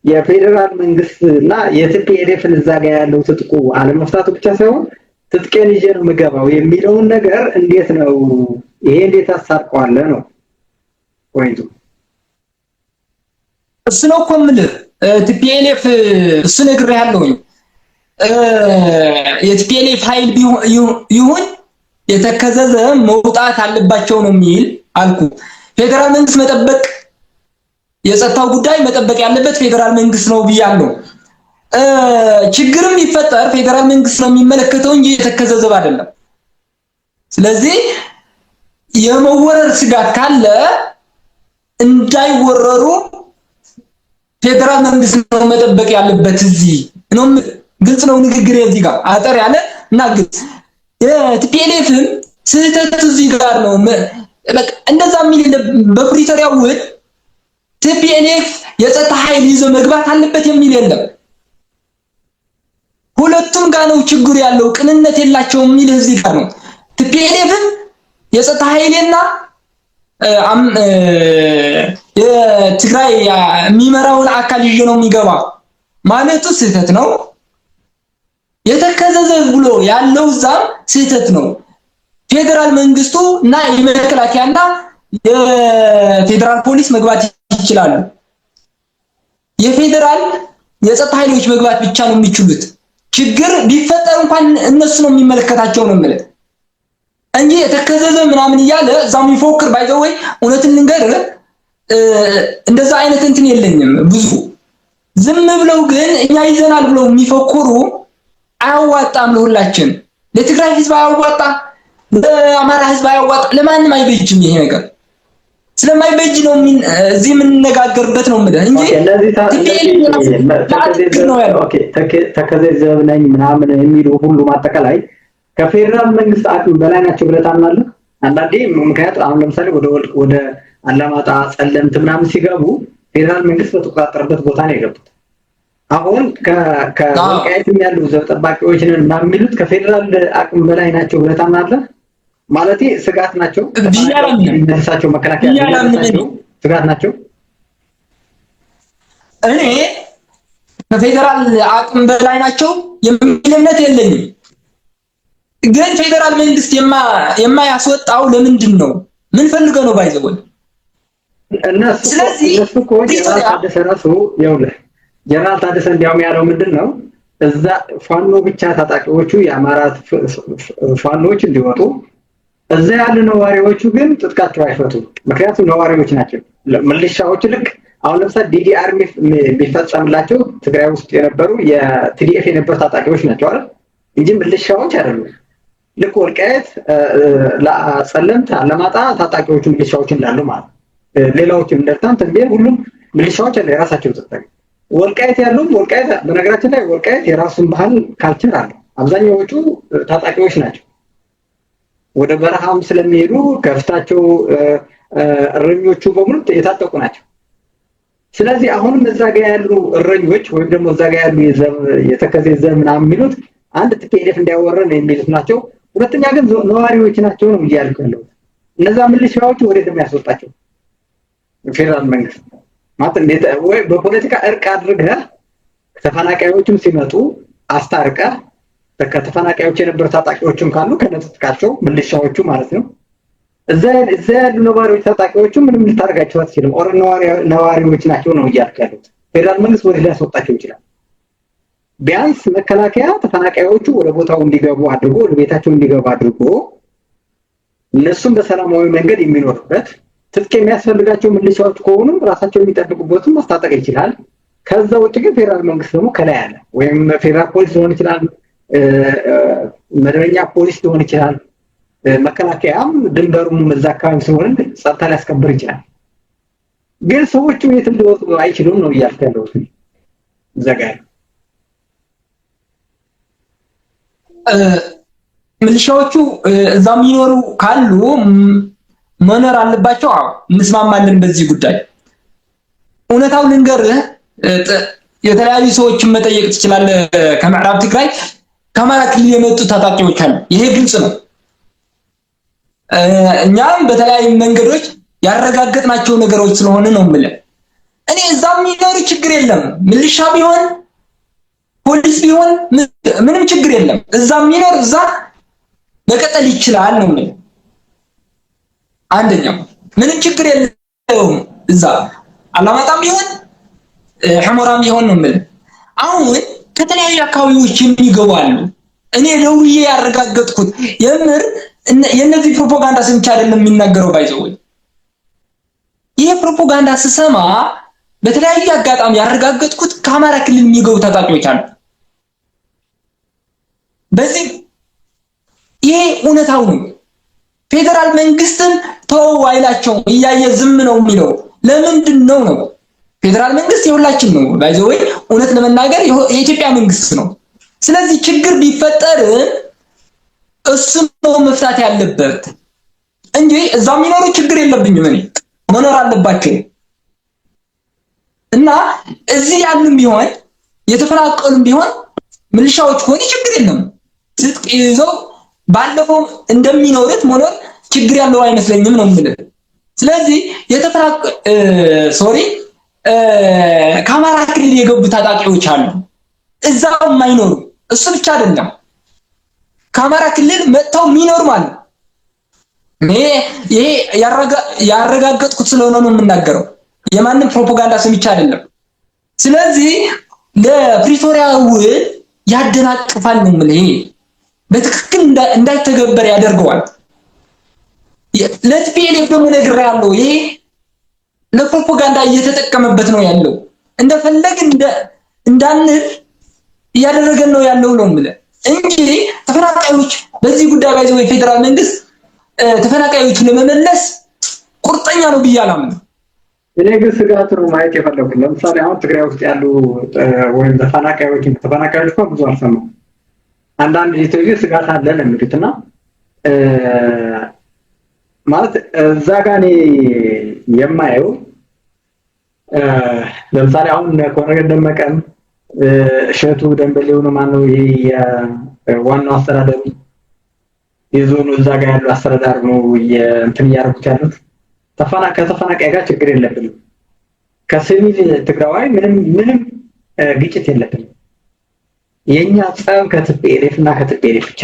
የፌደራል መንግስት እና የቲፒኤልኤፍን እዛ ጋር ያለው ትጥቁ አለመፍታቱ ብቻ ሳይሆን ትጥቄን ይዤ ነው የምገባው የሚለውን ነገር እንዴት ነው ይሄ እንዴት አሳርቀዋለ ነው ወይቱ? እሱ ነው እኮ የምልህ ቲፒኤልኤፍ እሱ ነግሬሃለሁኝ። የቲፒኤልኤፍ ኃይል ይሁን የተከዘዘ መውጣት አለባቸው ነው የሚል አልኩ። ፌደራል መንግስት መጠበቅ የጸጥታው ጉዳይ መጠበቅ ያለበት ፌደራል መንግስት ነው ብያለሁ። ችግርም ይፈጠር ፌደራል መንግስት ነው የሚመለከተው እንጂ የተከዘዘ አይደለም። ስለዚህ የመወረር ስጋት ካለ እንዳይወረሩ ፌደራል መንግስት ነው መጠበቅ ያለበት። እዚህ ነው ግልጽ ነው ንግግር እዚህ ጋር አጠር ያለ እና ግልጽ የቲፒኤልኤፍን ስህተት እዚህ ጋር ነው። በቃ እንደዛ የሚል በፕሪቶሪያው ውል ቲፒኤልኤፍ የጸጥታ ኃይል ይዞ መግባት አለበት የሚል የለም። ሁለቱም ጋር ነው ችግር ያለው። ቅንነት የላቸውም የሚል እዚህ ጋር ነው። ቲፒኤልኤፍም የጸጥታ ኃይልና የትግራይ የሚመራውን አካል ይዞ ነው የሚገባ ማለቱ ስህተት ነው። የተከዘዘ ብሎ ያለው ዛም ስህተት ነው። ፌደራል መንግስቱ እና የመከላከያና የፌደራል ፖሊስ መግባት ይችላሉ። የፌደራል የጸጥታ ኃይሎች መግባት ብቻ ነው የሚችሉት። ችግር ቢፈጠር እንኳን እነሱ ነው የሚመለከታቸው ነው ማለት እንጂ የተከዘዘ ምናምን እያለ እዛው የሚፎክር ባይዘወይ እውነትን ልንገር እንደዛ አይነት እንትን የለኝም ብዙ ዝም ብለው ግን እኛ ይዘናል ብለው የሚፎክሩ አያዋጣም። ለሁላችን ለትግራይ ህዝብ አያዋጣ፣ ለአማራ ህዝብ አያዋጣ፣ ለማንም አይበጅም። ይሄ ነገር ስለማይበጅ ነው እዚህ የምንነጋገርበት ነው ማለት እንጂ ተከዘዘ ነኝ ምናምን የሚሉ ሁሉ ማጠቃላይ ከፌደራል መንግስት አቅም በላይ ናቸው ብለህ ታምናለህ? አንዳንዴ ምክንያቱም አሁን ለምሳሌ ወደ አላማጣ ጸለምት ምናምን ሲገቡ ፌደራል መንግስት በተቆጣጠረበት ቦታ ነው የገቡት። አሁን ከወልቃይትም ያሉ ዘብ ጠባቂዎች ነን ምናምን የሚሉት ከፌደራል አቅም በላይ ናቸው ብለህ ታምናለህ? ማለቴ ስጋት ናቸው የሚነሳቸው መከላከያ ስጋት ናቸው። እኔ ከፌደራል አቅም በላይ ናቸው የሚል እምነት የለኝም። ግን ፌደራል መንግስት የማያስወጣው ለምንድን ነው? ምን ፈልገው ነው ባይዘው? ስለዚህ እኮ ጀነራል ታደሰ ራሱ ይኸውልህ ጀነራል ታደሰ እንዲያውም ያለው ምንድን ነው እዛ ፋኖ ብቻ ታጣቂዎቹ የአማራ ፋኖች እንዲወጡ እዛ ያሉ ነዋሪዎቹ ግን ጥጥቃቸው አይፈቱም። ምክንያቱም ነዋሪዎች ናቸው። ሚሊሻዎቹ ልክ አሁን ለምሳሌ ዲዲአር የሚፈጸምላቸው ትግራይ ውስጥ የነበሩ የቲዲኤፍ የነበሩ ታጣቂዎች ናቸው አይደል እንጂ ሚሊሻዎች አይደሉም። ልክ ወልቃይት ጸለምት አላማጣ ታጣቂዎቹ ሚሊሻዎች እንዳሉ ማለት ሌላዎችም እንደርታን ተንቤን ሁሉም ሚሊሻዎች አለ የራሳቸው ተጠቃሚ። ወልቃይት ያሉም ወልቃይት በነገራችን ላይ ወልቃይት የራሱን ባህል ካልቸር አለው። አብዛኛዎቹ ታጣቂዎች ናቸው። ወደ በረሃም ስለሚሄዱ ከፍታቸው እረኞቹ በሙሉ የታጠቁ ናቸው። ስለዚህ አሁንም እዛ ጋር ያሉ እረኞች ወይም ደግሞ እዛ ጋር ያሉ የተከዘዘ ምናምን የሚሉት አንድ ቲፒኤልኤፍ እንዲያወረን የሚሉት ናቸው። ሁለተኛ ግን ነዋሪዎች ናቸው ነው እያልኩ ያለው። እነዛ ሚሊሻዎች ወዴት ነው የሚያስወጣቸው? ፌደራል መንግስት ማለት እንዴት ወይ በፖለቲካ እርቅ አድርገህ ተፈናቃዮችም ሲመጡ አስታርቀህ ከተፈናቃዮች የነበሩ ታጣቂዎችም ካሉ ከነጥቃቸው ሚሊሻዎቹ ማለት ነው እዛ ያሉ ነዋሪዎች ታጣቂዎቹ ምንም ልታረጋቸው አትችልም። ኦር ነዋሪዎች ናቸው ነው እያልኩ ያለው። ፌደራል መንግስት ወደ ሊያስወጣቸው ይችላል። ቢያንስ መከላከያ ተፈናቃዮቹ ወደ ቦታው እንዲገቡ አድርጎ ወደ ቤታቸው እንዲገቡ አድርጎ እነሱም በሰላማዊ መንገድ የሚኖርበት ትጥቅ የሚያስፈልጋቸው ሚሊሻዎች ከሆኑ ራሳቸው የሚጠብቁበትን ማስታጠቅ ይችላል። ከዛ ውጭ ግን ፌደራል መንግስት ደግሞ ከላይ አለ ወይም ፌደራል ፖሊስ ሊሆን ይችላል፣ መደበኛ ፖሊስ ሊሆን ይችላል፣ መከላከያም ድንበሩም እዛ አካባቢ ስለሆነ ጸጥታ ሊያስከብር ይችላል። ግን ሰዎቹ የትም ሊወጡ አይችሉም ነው እያልኩ ያለሁት። ዘጋይ ሚሊሻዎቹ እዛ የሚኖሩ ካሉ መኖር አለባቸው። አዎ እንስማማለን በዚህ ጉዳይ። እውነታው ልንገርህ፣ የተለያዩ ሰዎችን መጠየቅ ትችላለህ። ከምዕራብ ትግራይ ከአማራ ክልል የመጡ ታጣቂዎች አሉ። ይሄ ግልጽ ነው። እኛም በተለያዩ መንገዶች ያረጋገጥናቸው ነገሮች ስለሆነ ነው የምልህ። እኔ እዛ የሚኖሩ ችግር የለም። ሚሊሻ ቢሆን ፖሊስ ቢሆን ምንም ችግር የለም። እዛ የሚኖር እዛ መቀጠል ይችላል ነው የምልህ። አንደኛው ምንም ችግር የለውም። እዛ አላማጣም ቢሆን ሕሞራም ቢሆን ነው የምልህ። አሁን ከተለያዩ አካባቢዎች የሚገቡ አሉ። እኔ ደውዬ ያረጋገጥኩት የምር የነዚህ ፕሮፓጋንዳ ስንቻ አይደለም የሚናገረው ባይዘው። ይሄ ፕሮፓጋንዳ ስሰማ በተለያዩ አጋጣሚ ያረጋገጥኩት ከአማራ ክልል የሚገቡ ታጣቂዎች አሉ። በዚህ ይሄ እውነታው ነው። ፌደራል መንግስትን ተው አይላቸውም፣ እያየ ዝም ነው የሚለው። ለምንድን ነው? ፌደራል መንግስት የሁላችን ነው ባይዘው። እውነት ለመናገር የኢትዮጵያ መንግስት ነው። ስለዚህ ችግር ቢፈጠር እሱ ነው መፍታት ያለበት እንጂ እዛ የሚኖሩ ችግር የለብኝም እኔ መኖር አለባቸው። እና እዚህ ያሉም ቢሆን የተፈናቀሉም ቢሆን ሚሊሻዎች ሆነ ችግር የለም። ትጥቅ ይዘው ባለፈው እንደሚኖሩት መኖር ችግር ያለው አይመስለኝም ነው የምልህ። ስለዚህ ከአማራ ክልል የገቡ ታጣቂዎች አሉ እዛው የማይኖሩ። እሱ ብቻ አይደለም ከአማራ ክልል መጥተው የሚኖሩ ማለት ይሄ ያረጋገጥኩት ስለሆነ ነው የምናገረው። የማንም ፕሮፓጋንዳ ሰምቼ አይደለም። ስለዚህ ለፕሪቶሪያ ውል ያደናቅፋል ነው የምልህ። ይሄ በትክክል እንዳይተገበር ያደርገዋል። ለቲፒኤልኤፍ ደግሞ ነግሬሃለሁ። ይሄ ለፕሮፓጋንዳ እየተጠቀመበት ነው ያለው። እንደፈለግ እንዳንል እያደረገን ነው ያለው ነው የምልህ እንጂ ተፈናቃዮች በዚህ ጉዳይ ባይዘው የፌደራል መንግስት ተፈናቃዮች ለመመለስ ቁርጠኛ ነው ብዬ አላምንም። እኔ ግን ስጋት ነው ማየት የፈለኩት። ለምሳሌ አሁን ትግራይ ውስጥ ያሉ ወይም ተፈናቃዮች እኮ ብዙ አልሰማሁም። አንዳንድ ኢትዮጵያ ስጋት አለ ነው የሚሉትና ማለት እዛ ጋር እኔ የማየው ለምሳሌ አሁን ኮሎኔል ደመቀም እሸቱ ደንበሌው ነው ማነው ይሄ ዋናው አስተዳዳሪ የዞኑ እዛ ጋር ያለው አስተዳዳሪ ነው እንትን እያደረጉት ያሉት። ከተፈናቃይ ጋር ችግር የለብንም፣ ከሲቪል ትግራዋይ ምንም ግጭት የለብንም። የኛ ጸብ ከቲፒኤልኤፍ እና ከቲፒኤልኤፍ ብቻ።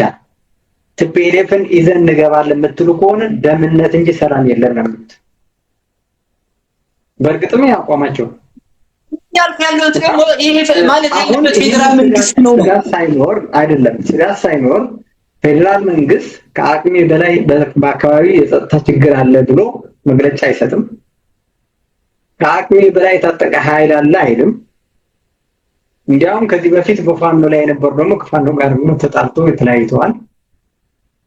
ቲፒኤልኤፍን ይዘን እንገባለን የምትሉ ከሆነ ደምነት እንጂ ሰላም የለም ነው የሚሉት። በእርግጥም ያቋማቸው ያለው ደግሞ ይሄ ማለት ፌደራል መንግስት ነው። ስጋት ሳይኖር ፌደራል መንግስት ከአቅሜ በላይ በአካባቢ የጸጥታ ችግር አለ ብሎ መግለጫ አይሰጥም። ከአቅሜ በላይ የታጠቀ ኃይል አለ አይልም። እንዲያውም ከዚህ በፊት በፋኖ ላይ የነበሩ ደግሞ ከፋኖ ጋር ደግሞ ተጣልቶ የተለያይተዋል።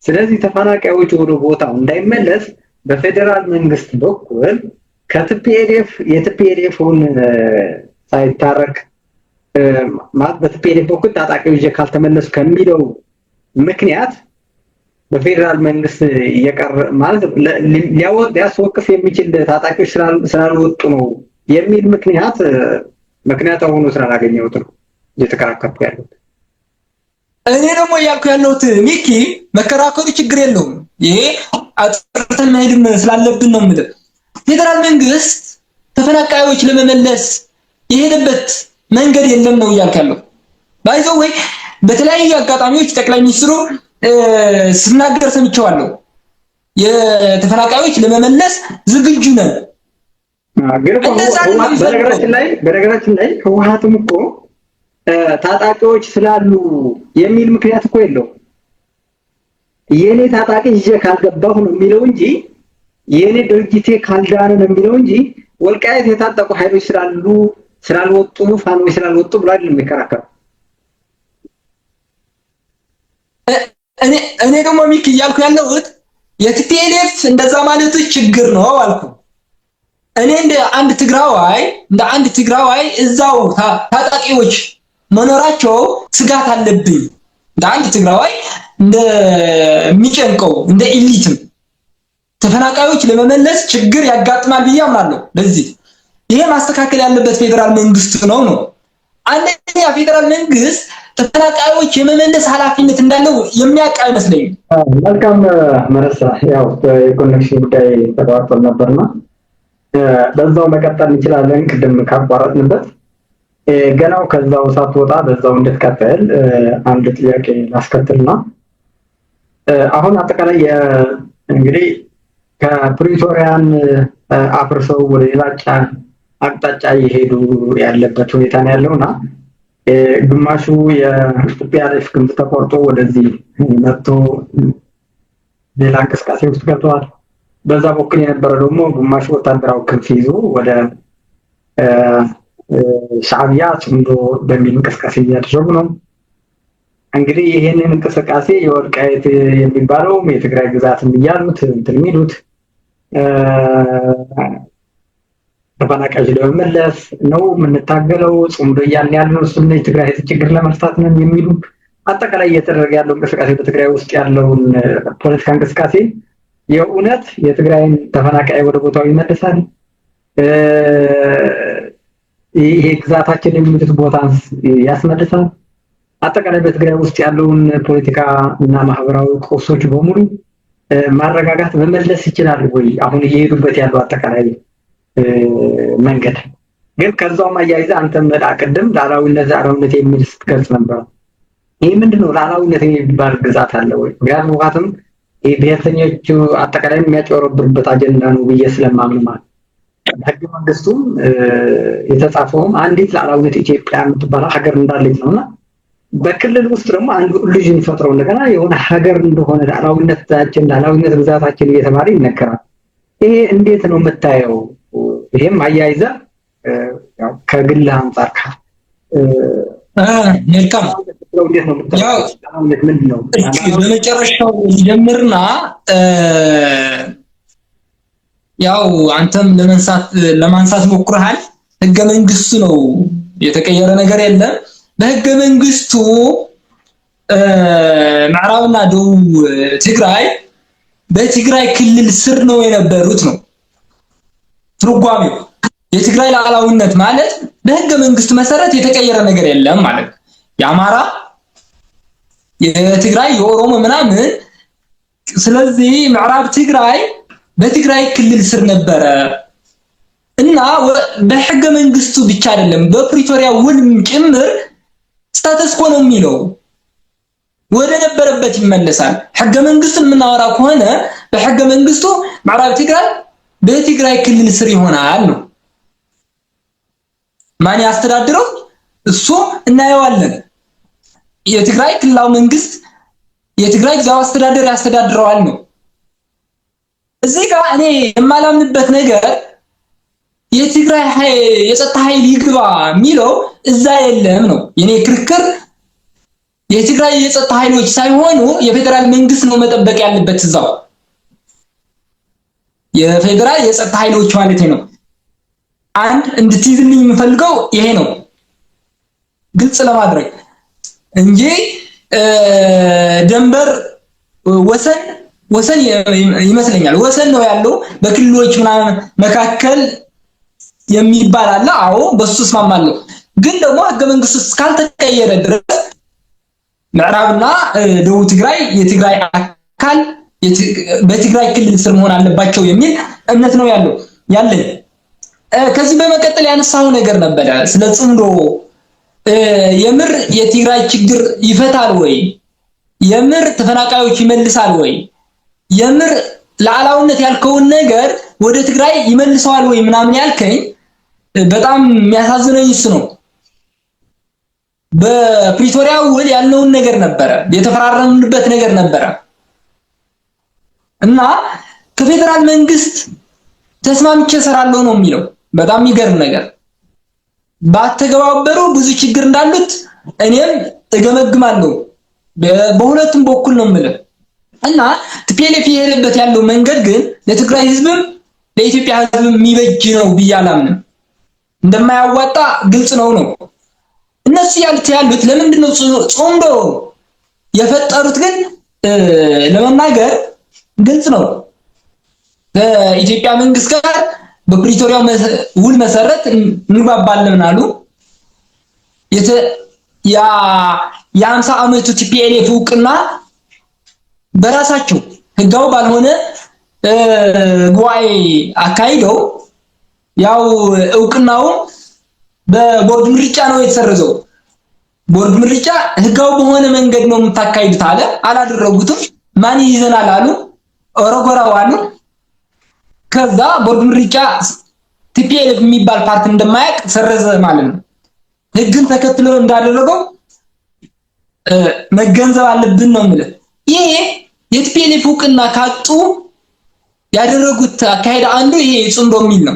ስለዚህ ተፈናቃዮች ወደ ቦታው እንዳይመለስ በፌደራል መንግስት በኩል ከቲፒኤልኤፍ የቲፒኤልኤፍን ሳይታረቅ ማለት በቲፒኤልኤፍ በኩል ታጣቂዎች ካልተመለሱ ከሚለው ምክንያት በፌደራል መንግስት እየቀረ ማለት ሊያስወቅስ የሚችል ታጣቂዎች ስላልወጡ ነው የሚል ምክንያት ሆኖ ስላላገኘሁት ነው እየተከራከርኩ ያለሁት። እኔ ደግሞ እያልኩ ያለሁት ሚኪ መከራከሩ ችግር የለውም። ይሄ አጥርተን መሄድም ስላለብን ነው የምልህ። ፌደራል መንግስት ተፈናቃዮች ለመመለስ የሄደበት መንገድ የለም ነው እያልኩ ያለው። ባይዘው ወይ በተለያዩ አጋጣሚዎች ጠቅላይ ሚኒስትሩ ሲናገር ሰምቼዋለሁ። የተፈናቃዮች ለመመለስ ዝግጁ ነን። በነገራችን ላይ ህወሓትም እኮ ታጣቂዎች ስላሉ የሚል ምክንያት እኮ የለውም። የኔ ታጣቂ ይዤ ካልገባሁ ነው የሚለው እንጂ የኔ ድርጅቴ ካልዳነ ነው የሚለው እንጂ ወልቃይት የታጠቁ ኃይሎች ስላልወጡ ፋኖች ስላልወጡ ብሎ አይደለም የሚከራከረው። እኔ ደግሞ ሚክ እያልኩ ያለሁት የቲፒኤልኤፍ እንደዛ ማለት ችግር ነው አልኩ። እኔ እንደ አንድ ትግራዋይ እዛው ታጣቂዎች መኖራቸው ስጋት አለብኝ። እንደ አንድ ትግራዋይ እንደሚጨንቀው እንደ ኢሊትም ተፈናቃዮች ለመመለስ ችግር ያጋጥማል ብዬ አምናለሁ። ለዚህ ይሄ ማስተካከል ያለበት ፌደራል መንግስት ነው። አንደኛ ፌደራል መንግስት ተፈናቃዮች የመመለስ ኃላፊነት እንዳለው የሚያውቅ አይመስለኝም። መልካም መረሳ። ያው የኮኔክሽን ጉዳይ ተቋርጦ ነበርና በዛው መቀጠል እንችላለን። ቅድም ካቋረጥንበት ገናው ከዛው ሳትወጣ በዛው እንድትቀጥል አንድ ጥያቄ ላስከትልና አሁን አጠቃላይ እንግዲህ ከፕሪቶሪያን አፍርሰው ወደ ሌላ አቅጣጫ እየሄዱ ያለበት ሁኔታ ነው ያለውና ግማሹ የኢትዮጵያሪፍ ክንፍ ተቆርጦ ወደዚህ መጥቶ ሌላ እንቅስቃሴ ውስጥ ገብተዋል። በዛ በኩል የነበረ ደግሞ ግማሹ ወታደራዊ ክንፍ ይዞ ወደ ሻዕቢያ ጽምዶ በሚል እንቅስቃሴ እያደረጉ ነው። እንግዲህ ይሄንን እንቅስቃሴ የወልቃይት የሚባለው የትግራይ ግዛትም እያሉት እንትን የሚሉት ተፈናቃዮች ለመመለስ ነው የምንታገለው፣ ጽምዶ እያልን ያለው እሱን የትግራይ ችግር ለመፍታት ነው የሚሉ አጠቃላይ እየተደረገ ያለው እንቅስቃሴ በትግራይ ውስጥ ያለውን ፖለቲካ እንቅስቃሴ የእውነት የትግራይን ተፈናቃይ ወደ ቦታው ይመልሳል? ይሄ ግዛታችን የሚሉት ቦታ ያስመልሳል? አጠቃላይ በትግራይ ውስጥ ያለውን ፖለቲካ እና ማህበራዊ ቀውሶች በሙሉ ማረጋጋት መመለስ ይችላል ወይ? አሁን እየሄዱበት ያለው አጠቃላይ መንገድ ግን ከዛውም አያይዘ አንተም ቅድም ሉዓላዊነት የሚል ስትገልጽ ነበር። ይሄ ምንድነው ሉዓላዊነት የሚባል ግዛት አለ ወይ? ምክንያቱም ህወሓትም ብሔርተኞቹ አጠቃላይ የሚያጨረብሩበት አጀንዳ ነው ብዬ ስለማምን ማለት ህገ መንግስቱም የተጻፈውም አንዲት ሉዓላዊት ኢትዮጵያ የምትባል ሀገር እንዳለች ነውና በክልል ውስጥ ደግሞ አንዱ ኢሉዥን ፈጥረው እንደገና የሆነ ሀገር እንደሆነ ሉዓላዊነት ግዛታችን እየተባለ ይነገራል። ይሄ እንዴት ነው የምታየው? ይሄም አያይዘ ያው ከግል አንፃር መልካም እንዴት ነው የምታየው? ምንድን ነው በመጨረሻው ጀምርና ያው አንተም ለማንሳት ሞክረሃል። ህገ መንግስቱ ነው የተቀየረ ነገር የለም። በህገ መንግስቱ ምዕራብና ደቡብ ትግራይ በትግራይ ክልል ስር ነው የነበሩት ነው ትርጓሜው። የትግራይ ሉዓላዊነት ማለት በህገ መንግስቱ መሰረት የተቀየረ ነገር የለም ማለት ነው። የአማራ፣ የትግራይ፣ የኦሮሞ ምናምን ስለዚህ ምዕራብ ትግራይ በትግራይ ክልል ስር ነበረ እና በህገ መንግስቱ ብቻ አይደለም በፕሪቶሪያ ውልም ጭምር ስታተስ ኮ ነው የሚለው ወደ ነበረበት ይመለሳል። ህገ መንግስቱን የምናወራ ከሆነ በህገ መንግስቱ ምዕራብ ትግራይ በትግራይ ክልል ስር ይሆናል ነው። ማን ያስተዳድረው? እሱ እናየዋለን። የትግራይ ክልላዊ መንግስት የትግራይ ጊዜያዊ አስተዳደር ያስተዳድረዋል ነው። እዚህ ጋር እኔ የማላምንበት ነገር የትግራይ የጸጥታ ኃይል ይግባ የሚለው እዛ የለም ነው የኔ ክርክር። የትግራይ የጸጥታ ኃይሎች ሳይሆኑ የፌደራል መንግስት ነው መጠበቅ ያለበት እዛው። የፌደራል የጸጥታ ኃይሎች ማለት ነው። አንድ እንድትይዝልኝ የምፈልገው ይሄ ነው ግልጽ ለማድረግ እንጂ ደንበር ወሰን ይመስለኛል ወሰን ነው ያለው በክልሎች ምናምን መካከል የሚባል አለ። አዎ በሱ እስማማለሁ። ግን ደግሞ ህገ መንግስቱ እስካልተቀየረ ድረስ ምዕራብና ደቡብ ትግራይ የትግራይ አካል በትግራይ ክልል ስር መሆን አለባቸው የሚል እምነት ነው ያለኝ። ከዚህ በመቀጠል ያነሳው ነገር ነበረ ስለ ጽምዶ የምር የትግራይ ችግር ይፈታል ወይ? የምር ተፈናቃዮች ይመልሳል ወይ? የምር ሉዓላዊነት ያልከውን ነገር ወደ ትግራይ ይመልሰዋል ወይ ምናምን ያልከኝ በጣም የሚያሳዝነኝ እሱ ነው። በፕሪቶሪያ ውል ያልነውን ነገር ነበረ የተፈራረምንበት ነገር ነበረ እና ከፌደራል መንግስት ተስማምቼ እሰራለሁ ነው የሚለው። በጣም የሚገርም ነገር ባተገባበሩ ብዙ ችግር እንዳሉት እኔም እገመግማለሁ። በሁለቱም በኩል ነው የምልህ እና ቲፒኤልኤፍ የሄደበት ያለው መንገድ ግን ለትግራይ ህዝብም ለኢትዮጵያ ህዝብም የሚበጅ ነው ብዬ አላምንም። እንደማያዋጣ ግልጽ ነው። እነሱ ያሉት ለምንድን ነው ጽምዶ የፈጠሩት? ግን ለመናገር ግልጽ ነው። ከኢትዮጵያ መንግስት ጋር በፕሪቶሪያው ውል መሰረት እንግባባለን አሉ። የ50 ዓመቱ ቲፒኤልኤፍ እውቅና በራሳቸው ህጋው ባልሆነ ጉባኤ አካሂደው ያው እውቅናው በቦርድ ምርጫ ነው የተሰረዘው። ቦርድ ምርጫ ህጋው በሆነ መንገድ ነው የምታካሂዱት አለ። አላደረጉትም። ማን ይዘናል አሉ። ኦሮጎራው አሉ። ከዛ ቦርድ ምርጫ ቲፒኤልኤፍ የሚባል ፓርቲ እንደማያውቅ ሰረዘ ማለት ነው። ህግን ተከትሎ እንዳደረገው መገንዘብ አለብን ነው የምልህ። ይሄ የቲፒኤልኤፍ እውቅና ካጡ ያደረጉት አካሄድ አንዱ ይሄ ጽምዶ የሚል ነው።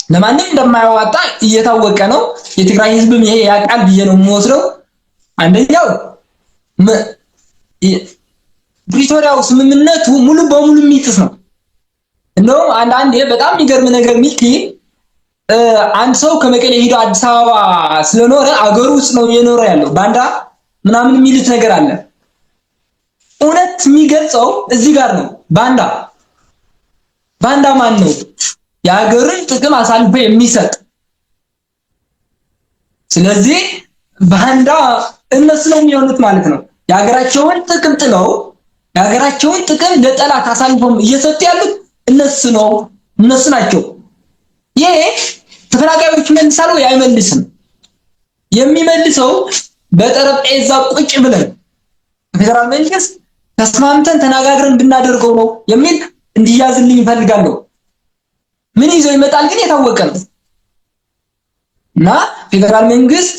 ለማንም እንደማያዋጣ እየታወቀ ነው። የትግራይ ህዝብም ይሄ ያውቃል ብዬ ነው የምወስደው። አንደኛው ፕሪቶሪያው ስምምነቱ ሙሉ በሙሉ የሚጥስ ነው። እንደውም አንዳንዴ በጣም የሚገርም ነገር ሚኪ አንድ ሰው ከመቀሌ ሄዶ አዲስ አበባ ስለኖረ አገሩ ውስጥ ነው እየኖረ ያለው ባንዳ ምናምን የሚሉት ነገር አለ። እውነት የሚገልጸው እዚህ ጋር ነው። ባንዳ ማን ነው? የሀገርን ጥቅም አሳልፎ የሚሰጥ። ስለዚህ ባንዳ እነሱ ነው የሚሆኑት ማለት ነው። የሀገራቸውን ጥቅም ጥለው የሀገራቸውን ጥቅም ለጠላት አሳልፈው እየሰጡ ያሉት እነሱ ናቸው። ይሄ ተፈናቃዮች መልሳሉ አይመልስም። የሚመልሰው በጠረጴዛ ቁጭ ብለን ፌደራል መንግስት ተስማምተን ተነጋግረን እንድናደርገው ነው የሚል እንዲያዝልኝ እፈልጋለሁ። ምን ይዞ ይመጣል ግን የታወቀ ነው እና ፌደራል መንግስት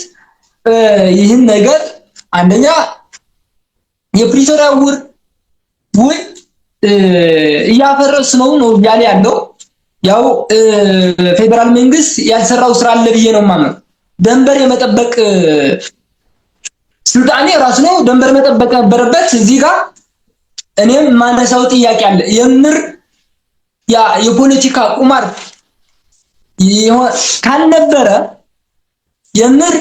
ይህን ነገር አንደኛ የፕሪቶሪያ ውል እያፈረስ ነው እያለ ያለው ያው ፌደራል መንግስት ያልሰራው ስራ አለ ብዬ ነው የማምነው። ደንበር የመጠበቅ ስልጣኔ ራሱ ነው ደንበር መጠበቅ ነበረበት። እዚህ ጋር እኔም ማነሳው ጥያቄ አለ። የምር ያ የፖለቲካ ቁማር ካልነበረ የምር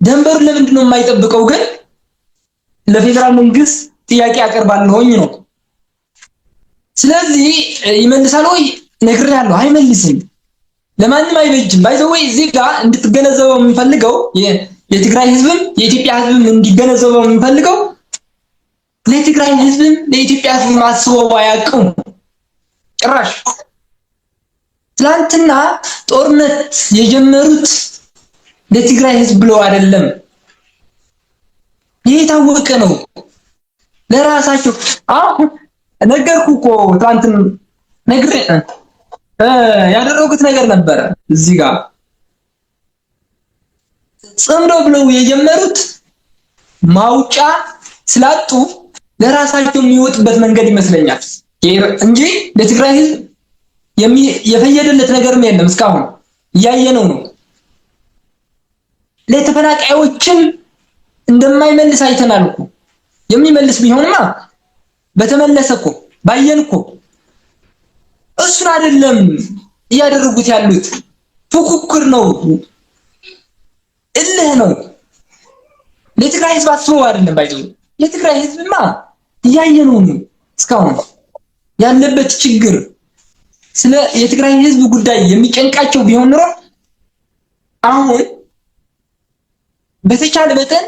ደንበሩ ለምንድን ነው የማይጠብቀው? ግን ለፌደራል መንግስት ጥያቄ አቀርባለሁኝ ነው። ስለዚህ ይመልሳል ወይ ነግሬያለሁ፣ አይመልስም። ለማንም አይበጅም። ባይዘው እዚህ ጋር እንድትገነዘበው የምፈልገው የትግራይ ህዝብም የኢትዮጵያ ህዝብም እንዲገነዘበው የምፈልገው ለትግራይ ህዝብም ለኢትዮጵያ ህዝብም አስበው አያውቁም ጭራሽ። ትላንትና ጦርነት የጀመሩት ለትግራይ ህዝብ ብለው አይደለም። ይሄ ታወቀ ነው። ለራሳቸው አሁን ነገርኩ እኮ ትላንትን ነግሬ ያደረጉት ነገር ነበረ። እዚህ ጋር ጽምዶ ብለው የጀመሩት ማውጫ ስላጡ ለራሳቸው የሚወጡበት መንገድ ይመስለኛል እንጂ ለትግራይ ህዝብ የፈየደለት ነገርም የለም። እስካሁን እያየነው ነው። ለተፈናቃዮችም እንደማይመልስ አይተናል እኮ። የሚመልስ ቢሆንማ በተመለሰ እኮ ባየን እኮ። እሱን አይደለም እያደረጉት ያሉት። ፉክክር ነው፣ እልህ ነው። ለትግራይ ህዝብ አስበው አይደለም ባይዘው። የትግራይ ህዝብማ እያየነው ነው እስካሁን ያለበት ችግር። ስለ የትግራይ ህዝብ ጉዳይ የሚጨንቃቸው ቢሆን ኖሮ አሁን በተቻለ መጠን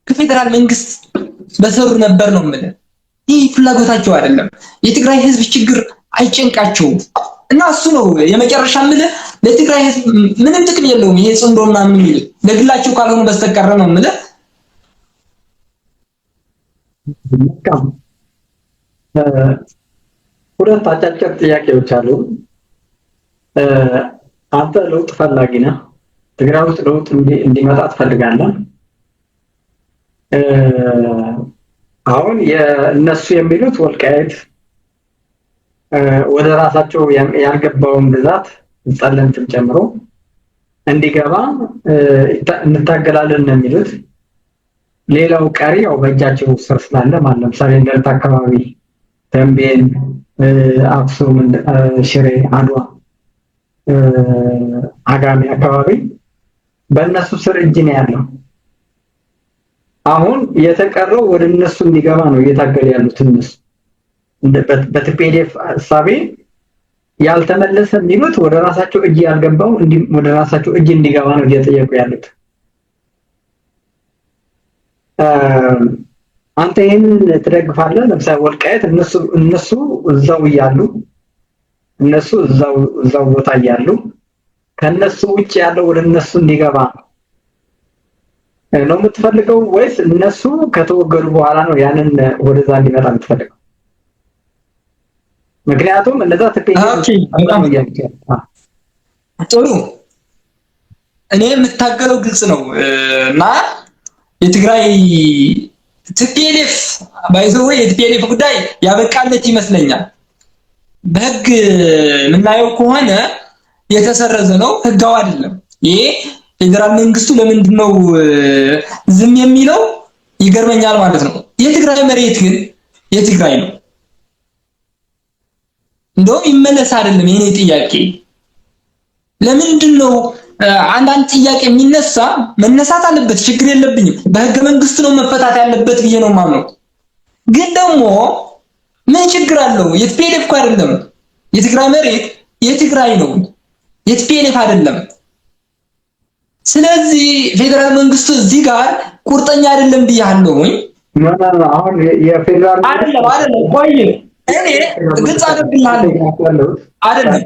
ከፌደራል መንግስት በሰሩ ነበር ነው የምልህ። ይህ ፍላጎታቸው አይደለም። የትግራይ ህዝብ ችግር አይጨንቃቸውም እና እሱ ነው የመጨረሻ የምልህ። ለትግራይ ህዝብ ምንም ጥቅም የለውም ይሄ ጽምዶና ምን የሚል ለግላቸው ካልሆነ በስተቀር ነው የምልህ። ሁለት አጫጭር ጥያቄዎች አሉ። አንተ ለውጥ ፈላጊ ነህ። ትግራይ ውስጥ ለውጥ እንዲመጣ ትፈልጋለህ። አሁን የእነሱ የሚሉት ወልቃይት ወደ ራሳቸው ያልገባውን ግዛት ጸለምትም ጨምሮ እንዲገባ እንታገላለን ነው የሚሉት። ሌላው ቀሪ ያው በእጃቸው ስር ስላለ ማለት ለምሳሌ እንደርታ አካባቢ፣ ተንቤን፣ አክሱም፣ ሽሬ፣ አድዋ፣ አጋሜ አካባቢ በእነሱ ስር እጅ ነው ያለው። አሁን የተቀረው ወደ እነሱ እንዲገባ ነው እየታገሉ ያሉት። እነሱ በቲፒኤልኤፍ ሐሳቤ ያልተመለሰ የሚሉት ወደ ራሳቸው እጅ ያልገባው ወደ ራሳቸው እጅ እንዲገባ ነው እየጠየቁ ያሉት። አንተ ይሄንን ትደግፋለህ? ለምሳሌ ወልቃይት እነሱ እዛው እያሉ እዛው ቦታ እያሉ ከነሱ ውጭ ያለው ወደ እነሱ እንዲገባ ነው የምትፈልገው ወይስ እነሱ ከተወገዱ በኋላ ነው ያንን ወደዛ እንዲመጣ የምትፈልገው? ምክንያቱም እነዛ ጥሩ እኔ የምታገለው ግልጽ ነው እና የትግራይ ቲፒኤልኤፍ ባይዘው የቲፒኤልኤፍ ጉዳይ ያበቃለት ይመስለኛል። በህግ የምናየው ከሆነ የተሰረዘ ነው፣ ህጋው አይደለም። ይሄ ፌደራል መንግስቱ ለምንድን ነው ዝም የሚለው ይገርመኛል ማለት ነው። የትግራይ መሬት ግን የትግራይ ነው። እንደውም ይመለስ አይደለም የኔ ጥያቄ። ለምንድን ነው አንዳንድ ጥያቄ የሚነሳ መነሳት አለበት፣ ችግር የለብኝም። በህገ መንግስቱ ነው መፈታት ያለበት ብዬ ነው የማምነው። ግን ደግሞ ምን ችግር አለው? የቲፒኤልኤፍ እኮ አይደለም የትግራይ መሬት የትግራይ ነው፣ የቲፒኤልኤፍ አይደለም። ስለዚህ ፌደራል መንግስቱ እዚህ ጋር ቁርጠኛ አይደለም ብያለሁኝ። አሁን የፌደራል አይደለም ቆይ እኔ ግልጽ አድርግልሃለሁ አይደለም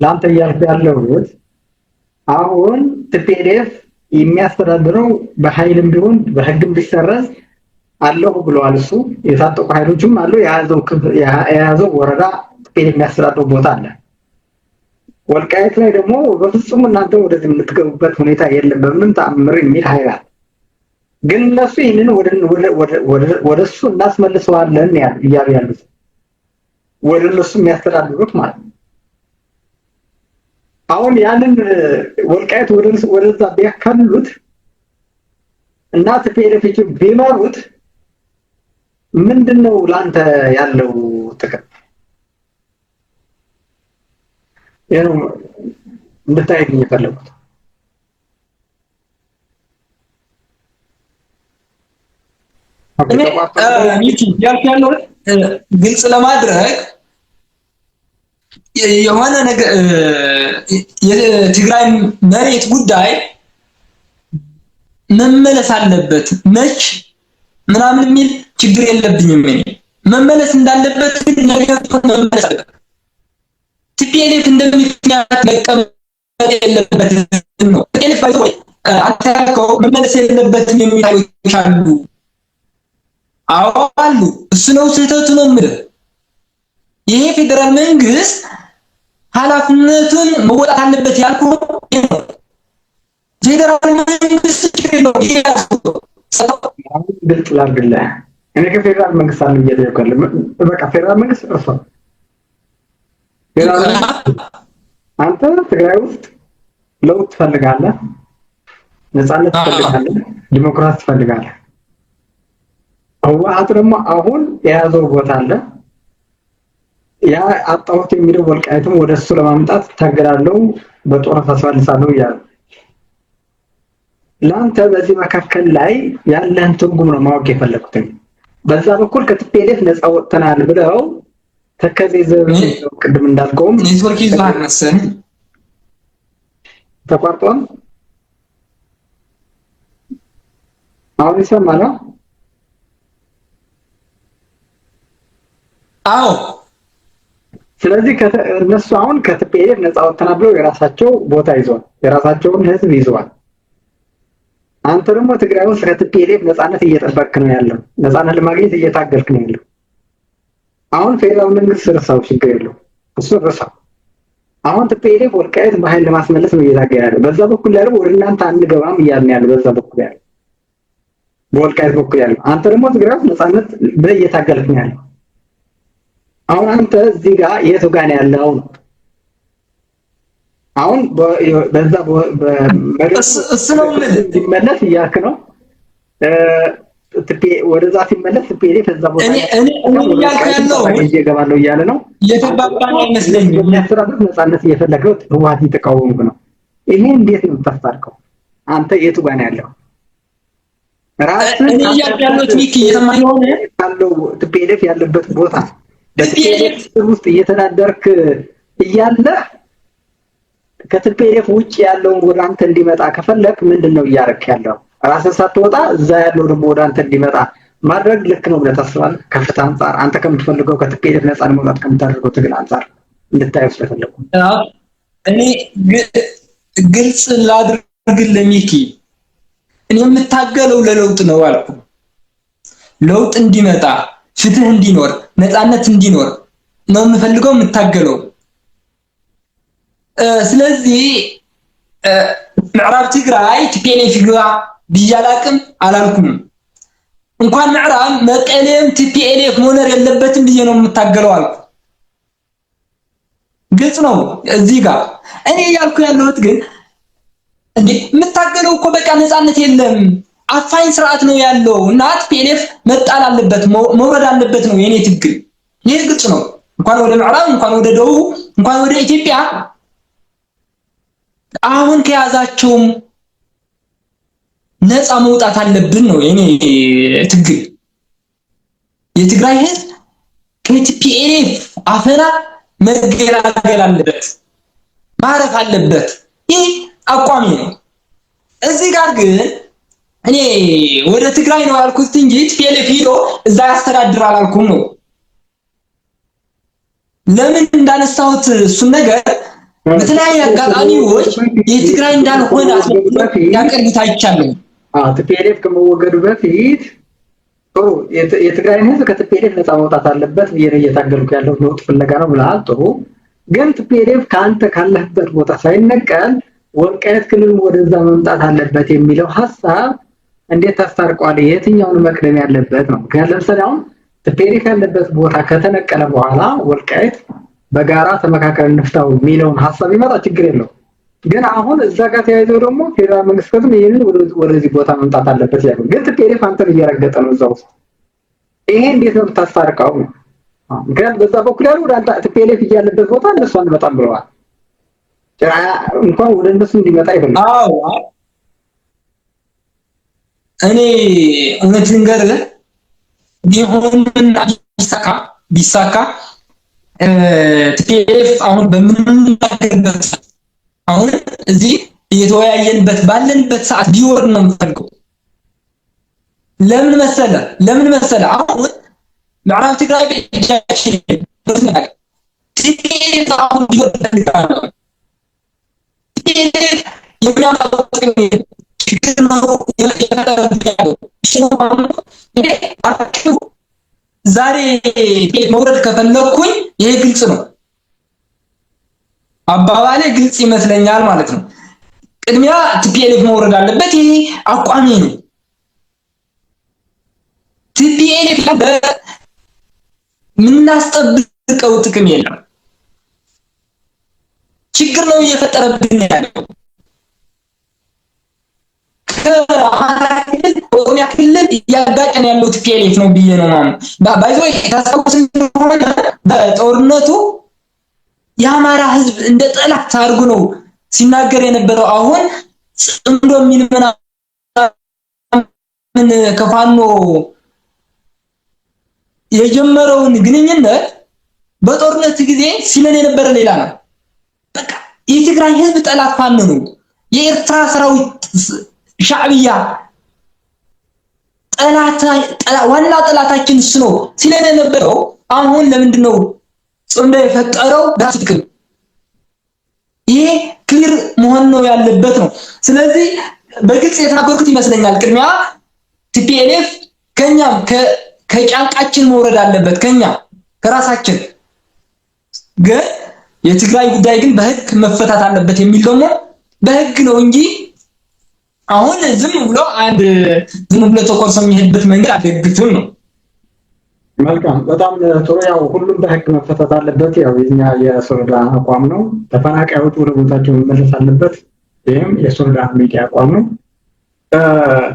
ላንተ እያልኩ ያለሁት አሁን ቲፒኤልኤፍ የሚያስተዳድረው በኃይልም ቢሆን በህግም ቢሰረዝ አለሁ ብለዋል። እሱ የታጠቁ ኃይሎችም አሉ። የያዘው ወረዳ የሚያስተዳድረው ቦታ አለ። ወልቃይት ላይ ደግሞ በፍጹም እናንተ ወደዚህ የምትገቡበት ሁኔታ የለም በምንም ተአምር የሚል ኃይል አለ። ግን እነሱ ይህንን ወደ እሱ እናስመልሰዋለን እያሉ ያሉት ወደ እነሱ የሚያስተዳድሩት ማለት ነው። አሁን ያንን ወልቃይት ወደዛ ቢያካልሉት እና ቲፒኤልኤፍ ቢመሩት ምንድነው ላንተ ያለው ጥቅም? ያው እንድታይልኝ የፈለጉት ያለው ግልጽ ለማድረግ የሆነ ነገር የትግራይ መሬት ጉዳይ መመለስ አለበት መች ምናምን የሚል ችግር የለብኝም። እኔ መመለስ እንዳለበት ግን ነገር መመለስ አለበት። ቲፒኤልኤፍ እንደምክንያት መቀመጥ የለበትም ነው። ቲፒኤልኤፍ ባይዘው አታውቀው መመለስ የለበትም የሚሉ ኃይሎች አሉ። አዎ አሉ። እሱ ነው ስህተቱ ነው የምልህ። ይሄ ፌደራል መንግስት ኃላፊነቱን መወጣት አለበት ያልኩህ ነው። ፌደራል መንግስት ችግር ነው ግልጽ ላድርግልህ። እኔ ከፌደራል መንግስት አለ እየጠየኩህ ያለው በቃ ፌደራል መንግስት እርሷል። አንተ ትግራይ ውስጥ ለውጥ ትፈልጋለህ፣ ነፃነት ትፈልጋለህ፣ ዲሞክራሲ ትፈልጋለህ። ህወሓት ደግሞ አሁን የያዘው ቦታ አለ። ያ አጣሁት የሚለው ወልቃይትም ወደሱ ለማምጣት ታገላለሁ፣ በጦርነት አስፋልሳለሁ እያለ ለአንተ በዚህ መካከል ላይ ያለህን ትርጉም ነው ማወቅ የፈለኩት። በዛ በኩል ከቲፒኤልኤፍ ነፃ ወጥተናል ብለው ተከዜ ዘው ቅድም እንዳልከውም ኔትወርክ ይዟል መሰለኝ ተቋርጧል። አሁን ይሰማል? አዎ። ስለዚህ እነሱ አሁን ከቲፒኤልኤፍ ነፃ ወጥተናል ብለው የራሳቸው ቦታ ይዘዋል፣ የራሳቸውን ህዝብ ይዘዋል። አንተ ደግሞ ትግራይ ውስጥ ከቲፒኤልኤፍ ነፃነት እየጠበቅክ ነው ያለው፣ ነፃነት ለማግኘት እየታገልክ ነው ያለው። አሁን ፌደራል መንግስት ስርሳው ችግር የለው እሱ ረሳው። አሁን ቲፒኤልኤፍ ወልቃይት በኃይል ለማስመለስ ነው እየታገለ ያለው። በዛ በኩል ያለው ወደ እናንተ አንገባም እያልን ያለው በዛ በኩል ያለው በወልቃይት በኩል ያለው አንተ ደግሞ ትግራይ ውስጥ ነፃነት ብለህ እየታገልክ ነው ያለው። አሁን አንተ እዚህ ጋር የቱ ጋር ነው ያለው? አሁን በዛ ሲመለስ እያልክ ነው። ወደዛ ሲመለስ ቲፒኤልኤፍ እዛ ቦታ እኔ እያልኩ ያለው እየገባለሁ እያለ ነው። የተባባን አይመስለኝም። የሚያስተዳድር ነፃነት እየፈለገው ህወሓት እየተቃወምክ ነው። ይሄ እንዴት ነው የምታስታርቀው? አንተ የቱ ጋር ነው ያለው? እኔ እያልኩ ያለሁት ሚኪ እየሰማኝ ሆነ ያለው ቲፒኤልኤፍ ያለበት ቦታ በቲፒኤልኤፍ ውስጥ እየተዳደርክ እያለ ከቲፒኤልኤፍ ውጭ ያለውን ወደ አንተ እንዲመጣ ከፈለክ ምንድነው እያረክ ያለው? ራስህ ሳትወጣ እዛ ያለው ደግሞ ወደ አንተ እንዲመጣ ማድረግ ልክ ነው ብለህ ታስባለህ? ከፍታ አንፃር አንተ ከምትፈልገው ከቲፒኤልኤፍ ነፃ ለመውጣት ከምታደርገው ትግል አንፃር እንድታየው ስለፈለኩ እኔ ግልጽ ላድርግልህ ሚኪ፣ እኔ የምታገለው ለለውጥ ነው አልኩ። ለውጥ እንዲመጣ፣ ፍትህ እንዲኖር፣ ነፃነት እንዲኖር ነው የምፈልገው የምታገለው። ስለዚህ ምዕራብ ትግራይ ቲፒኤልኤፍ ይግባ ቢያላቅም አላልኩም። እንኳን ምዕራብ መቀሌም ቲፒኤልኤፍ መኖር የለበትም ብዬ ነው የምታገለው አልኩ። ግልጽ ነው እዚህ ጋር እኔ ያልኩ ያለሁት ግን እንዴ የምታገለው እኮ በቃ ነፃነት የለም አፋኝ ስርዓት ነው ያለው እና ቲፒኤልኤፍ መጣል አለበት መውረድ አለበት ነው የኔ ትግል። ይሄ ግልጽ ነው። እንኳን ወደ ምዕራብ እንኳን ወደ ደቡብ እንኳን ወደ ኢትዮጵያ አሁን ከያዛቸውም ነፃ መውጣት አለብን ነው የኔ ትግል። የትግራይ ህዝብ ከቲፒኤልኤፍ አፈና መገላገል አለበት፣ ማረፍ አለበት። ይህ አቋሚ ነው። እዚህ ጋር ግን እኔ ወደ ትግራይ ነው ያልኩት እንጂ ቲፒኤልኤፍ ሄዶ እዛ ያስተዳድራል አላልኩም ነው። ለምን እንዳነሳሁት እሱን ነገር በተለያየ አጋጣሚዎች የትግራይ እንዳልሆነ ያቀርቡት አይቻለሁ። ቲፒኤልኤፍ ከመወገዱ በፊት ጥሩ የትግራይን ህዝብ ከቲፒኤልኤፍ ነፃ መውጣት አለበት እየታገልኩ ያለው ለውጥ ፍለጋ ነው ብለሃል። ጥሩ ግን ቲፒኤልኤፍ ከአንተ ካለህበት ቦታ ሳይነቀል ወልቃይት ክልል ወደዛ መምጣት አለበት የሚለው ሐሳብ እንዴት ታስታርቀዋለህ? የትኛውን መቅደም ያለበት ነው? ምክንያቱም ለምሳሌ አሁን ቲፒኤልኤፍ ያለበት ቦታ ከተነቀለ በኋላ ወልቃይት በጋራ ተመካከል እንፍታው የሚለውን ሐሳብ ይመጣ ችግር የለው። ግን አሁን እዛ ጋር ተያይዘው ደግሞ ፌደራል መንግስት ከዚህ ይሄንን ወደዚህ ቦታ መምጣት አለበት ያለው ግን ቲፒኤልኤፍ አንተን እየረገጠ ነው እዛው ውስጥ። ይሄ እንዴት ነው ታስታርቀው? ምክንያቱም በዛ በኩል ያለው ወደ አንተ ቲፒኤልኤፍ እያለበት ቦታ እነሱ አንመጣም ብለዋል። እንኳን ወደ እነሱ እንዲመጣ ይፈልጋል። አዎ እኔ እውነት ልንገርህ ቢሆንና ቢሳካ ቲፒኤልኤፍ አሁን በምንናገርበት አሁን እዚህ እየተወያየንበት ባለንበት ሰዓት ቢወርድ ነው የምፈልገው። ለምን መሰለ አሁን ምዕራብ ትግራይ በእጃችን ቲፒኤልኤፍ አሁን ቢወርድ ነው ቲፒኤልኤፍ የሚያመጣው ችግር ነው ዛሬ መውረድ ከፈለኩኝ ይሄ ግልጽ ነው። አባባሌ ግልጽ ይመስለኛል ማለት ነው። ቅድሚያ ቲፒኤልኤፍ መውረድ አለበት። ይሄ አቋሜ ነው። ቲፒኤልኤፍ ምናስጠብቀው ጥቅም የለም። ችግር ነው እየፈጠረብን ያለው። ከአማራ ክልል ኦሮሚያ ክልል እያጋጨን ያለው ቲፒኤልኤፍ ነው ብዬ ነው ማለት ባይዞ ታስታውስ እንደሆነ በጦርነቱ የአማራ ህዝብ እንደ ጠላት አድርጎ ነው ሲናገር የነበረው። አሁን ጽምዶ ምን ከፋኖ የጀመረውን ግንኙነት በጦርነት ጊዜ ሲለን የነበረ ሌላ ነው። በቃ የትግራይ ህዝብ ጠላት ፋኖ ነው፣ የኤርትራ ሰራዊት ሻዕቢያ ዋና ጠላታችን እሱ ነው ሲለን የነበረው አሁን ለምንድን ነው ጽምዶ የፈጠረው? ዳስጥቅም ይሄ ክሊር መሆን ነው ያለበት ነው። ስለዚህ በግልጽ የተናገርኩት ይመስለኛል። ቅድሚያ ቲፒኤልኤፍ ከኛም ከጫንቃችን መውረድ አለበት፣ ከኛ ከራሳችን። ግን የትግራይ ጉዳይ ግን በህግ መፈታት አለበት የሚል ደግሞ በህግ ነው እንጂ አሁን ዝም ብሎ ተቆርሶ የሚሄድበት መንገድ አደግፍም ነው። መልካም በጣም ጥሩ። ያው ሁሉም በህግ መፈታት አለበት። ያው የኛ የሶልዳ አቋም ነው። ተፈናቃዮች ወደ ቦታቸው መመለስ አለበት። ይሄም የሶልዳ ሚዲያ አቋም ነው።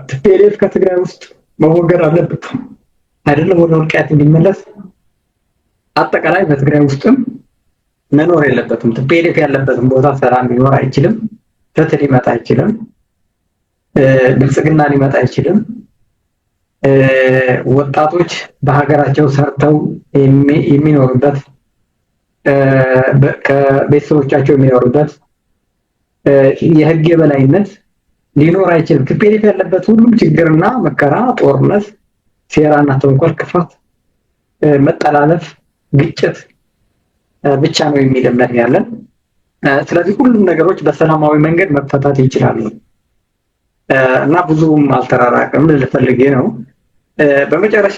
ቲፒኤልኤፍ ከትግራይ ውስጥ መወገድ አለበት አይደለም ወደ ወልቃይት እንዲመለስ፣ አጠቃላይ በትግራይ ውስጥም መኖር የለበትም። ቲፒኤልኤፍ ያለበትም ቦታ ሰላም ሊኖር አይችልም፣ ፍትህ ሊመጣ አይችልም፣ ብልጽግና ሊመጣ አይችልም። ወጣቶች በሀገራቸው ሰርተው የሚኖሩበት ከቤተሰቦቻቸው የሚኖሩበት የህግ የበላይነት ሊኖር አይችልም። ቲፒኤልኤፍ ያለበት ሁሉም ችግርና መከራ፣ ጦርነት፣ ሴራና ተንኮል፣ ክፋት፣ መጠላለፍ፣ ግጭት ብቻ ነው የሚል እምነት ያለን። ስለዚህ ሁሉም ነገሮች በሰላማዊ መንገድ መፈታት ይችላሉ እና ብዙም አልተራራቅም ልፈልጌ ነው። በመጨረሻ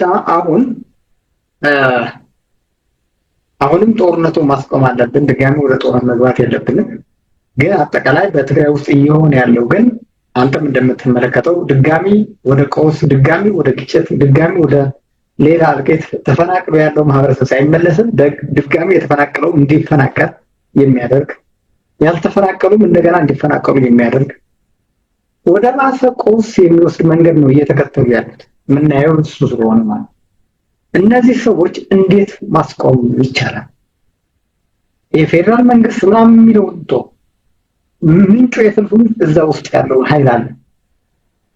አሁንም ጦርነቱ ማስቆም አለብን። ድጋሚ ወደ ጦርነት መግባት የለብንም። ግን አጠቃላይ በትግራይ ውስጥ እየሆነ ያለው ግን አንተም እንደምትመለከተው ድጋሚ ወደ ቀውስ፣ ድጋሚ ወደ ግጭት፣ ድጋሚ ወደ ሌላ እልቂት ተፈናቅሎ ያለው ማህበረሰብ ሳይመለስም ድጋሚ የተፈናቀለው እንዲፈናቀል የሚያደርግ ያልተፈናቀሉም እንደገና እንዲፈናቀሉ የሚያደርግ ወደ ባሰ ቀውስ የሚወስድ መንገድ ነው እየተከተሉ ያሉት። የምናየው እሱ ስለሆነ ማለት እነዚህ ሰዎች እንዴት ማስቆም ይቻላል? የፌደራል መንግስት ምናምን የሚለው ምንጩ የትልፉ እዛ ውስጥ ያለው ኃይል አለ።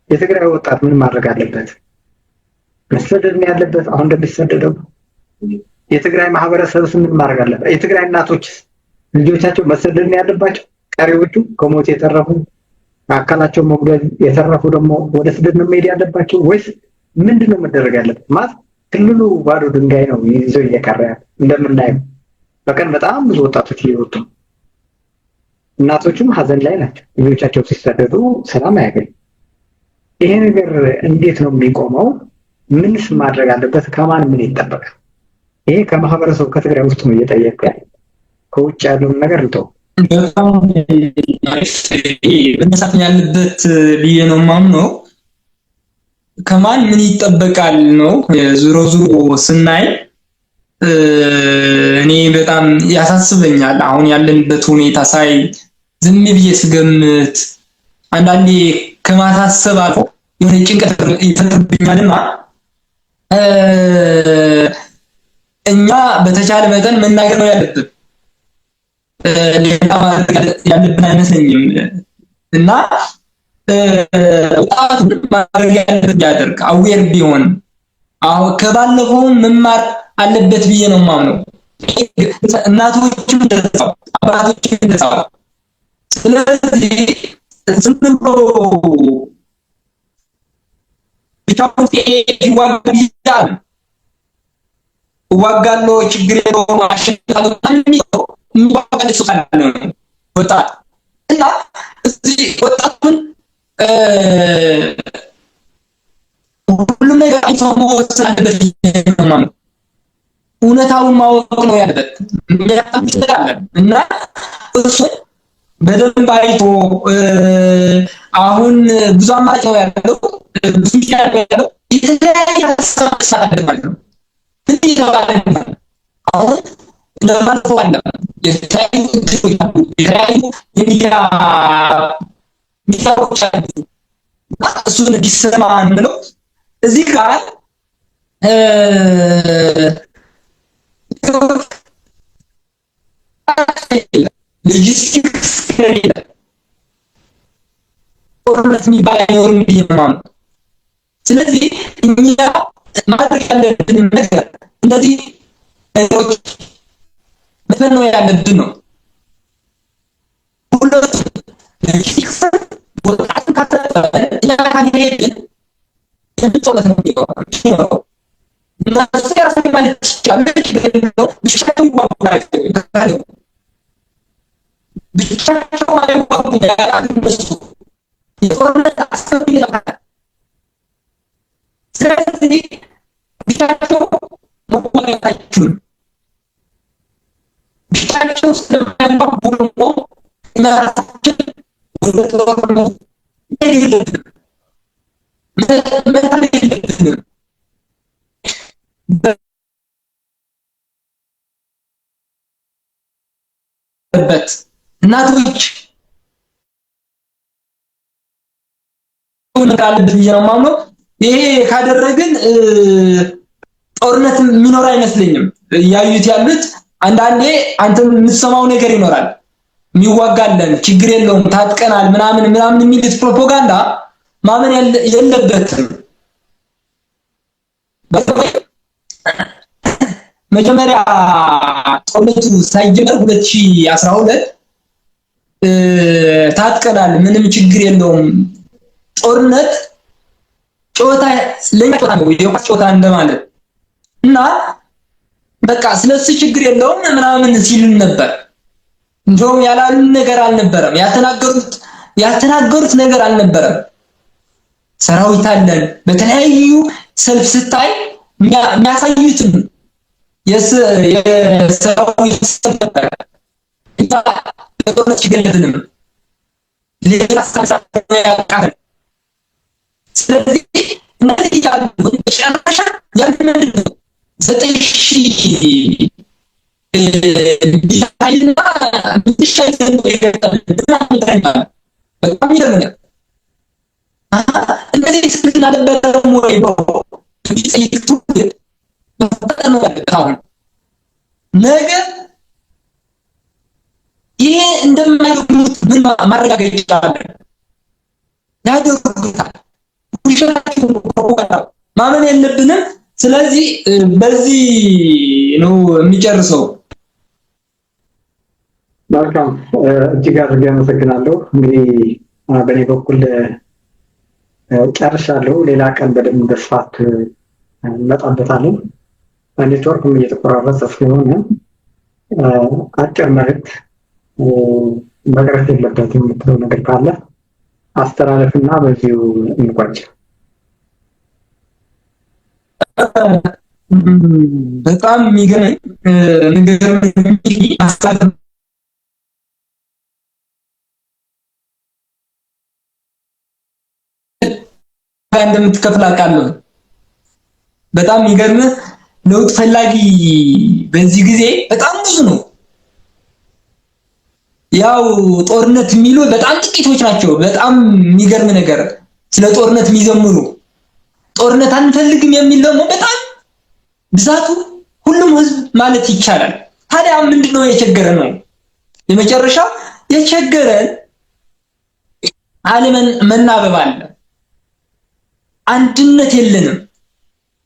የትግራይ ወጣት ምን ማድረግ አለበት? መሰደድ ነው ያለበት። አሁን እንደሚሰደደው የትግራይ ማህበረሰብ ምን ማድረግ አለበት? የትግራይ እናቶች ልጆቻቸው መሰደድ ነው ያለባቸው። ቀሪዎቹ ከሞት የተረፉ አካላቸው መጉደል የተረፉ ደግሞ ወደ ስደት ነው መሄድ ያለባቸው ወይስ ምንድነው መደረግ ያለበት? ማለት ክልሉ ባዶ ድንጋይ ነው ይዘው እየቀረ ያለ። እንደምናየው በቀን በጣም ብዙ ወጣቶች እየወጡ እናቶችም ሀዘን ላይ ናቸው። ልጆቻቸው ሲሰደዱ ሰላም አያገኙ። ይሄ ነገር እንዴት ነው የሚቆመው? ምንስ ማድረግ አለበት? ከማን ምን ይጠበቃል? ይሄ ከማህበረሰቡ ከትግራይ ውስጥ ነው እየጠየቀ ያለ። ከውጭ ያለውን ነገር እንተው። በጣም መነሳት ያለበት ብዬ ነው የማምነው። ከማን ምን ይጠበቃል ነው። ዙሮ ዙሮ ስናይ እኔ በጣም ያሳስበኛል አሁን ያለንበት ሁኔታ ሳይ ዝም ብዬ ስገምት አንዳንዴ ከማሳሰብ አልፎ የሆነ ጭንቀት ይፈጥርብኛልና እኛ በተቻለ መጠን መናገር ነው ያለብን። ሌላ ያለብን አይመስለኝም እና ወጣቱ ማድረግ ያለበት ያደርግ አዌር ቢሆን አሁን ከባለፈው መማር አለበት ብዬ ነው የማምነው። እናቶችም እንደዛው አባቶችም እንደዛው። ስለዚህ ዝም ብሎ ብቻውን ይዋጋል ዋጋለው ችግር የለውም አሸንፋለሁ የሚዋጋል ሰው ካለ ወጣት እና እዚህ ወጣቱን ሁሉም ነገር አይተው ስላለበት ነው እውነታውን ማወቅ ነው ያለበት እና እሱ በደንብ አይቶ አሁን ብዙ አማራጭ ነው ያለው ብዙ ያለው የተለያየ ሀሳብ ማለት ነው። እንዴት ነው አሁን ለማለት ዋና የተለያዩ የሚዲያ ሚዲያዎች አሉ። እሱን እንዲሰማ ነው እዚህ ጋር ሎጂስቲክስ ከሌለ ጦርነት የሚባል አይኖርም ብዬ ነው የማምነው። ስለዚህ እኛ ማድረግ ያለብን ነገር እንደዚህ ነገሮች መተንነው ያለብን ነው። ሁለት ሎጂስቲክስ ወጣትን ካተጠበ እኛ ካሄድን የምንጦለት ነው የሚሆነው እና እሱ ያሳይ ማለት ይቻላል ነው ብቻቸው ይዋጉናል ብቻቸው አይዋጉናል እነሱ የጦርነት አስፈሪ ነው። ስለዚህ ብቻቸው መዋጋት አይችሉም። ብቻቸው ስለማይዋጉ ደግሞ እኛ ራሳችን ወደ ጦርነት የለብንም መታል የለብንም። በት እናቶች አለበት ብዬ ነው የማምነው። ይሄ ካደረግን ጦርነት የሚኖር አይመስለኝም። ያዩት ያሉት አንዳንዴ አንተ የምትሰማው ነገር ይኖራል። የሚዋጋለን ችግር የለውም ታጥቀናል ምናምን የሚሉት ፕሮፓጋንዳ ማመን የለበትም። መጀመሪያ ጦርነቱ ሳይጀመር 2012 ታጥቀናል ምንም ችግር የለውም ጦርነት ጨዋታ ለኛ ጨዋታ ነው የኳስ ጨዋታ እንደማለት እና በቃ ስለሱ ችግር የለውም ምናምን ሲሉን ነበር። እንደውም ያላሉን ነገር አልነበረም። ያልተናገሩት ነገር አልነበረም። ሰራዊት አለን በተለያዩ ሰልፍ ስታይ የሚያሳዩትን የሰራዊት ሰልፍ ነበር። እና በጦርነት ችግር የለብንም ሌላ ሳሳተኛ ያቃተን ስለዚህ እነዚህ ያሉ ሻሻ ያንን 9000 ቢሻይልና ቢሻይ ዘንድ ይገጣል በጣም ይደረጋል። እንደዚህ ስልትና ደበረም ወይ ነው ይጽይቱ በጣም ነው ያለው ነገር ይሄ እንደማይሉት ምን ማረጋገጥ ይችላል? ያደርጉታል ማመን የለብንም። ስለዚህ በዚህ ነው የሚጨርሰው። መልካም እጅግ አድርጌ አመሰግናለሁ። እንግዲህ በእኔ በኩል ጨርሻለሁ። ሌላ ቀን በደንብ በስፋት እንመጣበታለን። ኔትወርክም እየተቆራረጠ ስለሆነ አጭር መልዕክት መቅረት የለበትም የምትለው ነገር ካለ አስተላለፍና በዚሁ እንቋጭ። በጣም የሚገርመኝ ነገር አስተሳሰብ እንደምትከፍል አውቃለሁ። በጣም የሚገርምህ ለውጥ ፈላጊ በዚህ ጊዜ በጣም ብዙ ነው። ያው ጦርነት የሚሉ በጣም ጥቂቶች ናቸው። በጣም የሚገርም ነገር ስለ ጦርነት የሚዘምሩ ጦርነት አንፈልግም የሚል ደግሞ በጣም ብዛቱ ሁሉም ህዝብ ማለት ይቻላል። ታዲያ ምንድነው የቸገረን ነው? የመጨረሻው የቸገረን ዓለምን መናበብ አለ። አንድነት የለንም።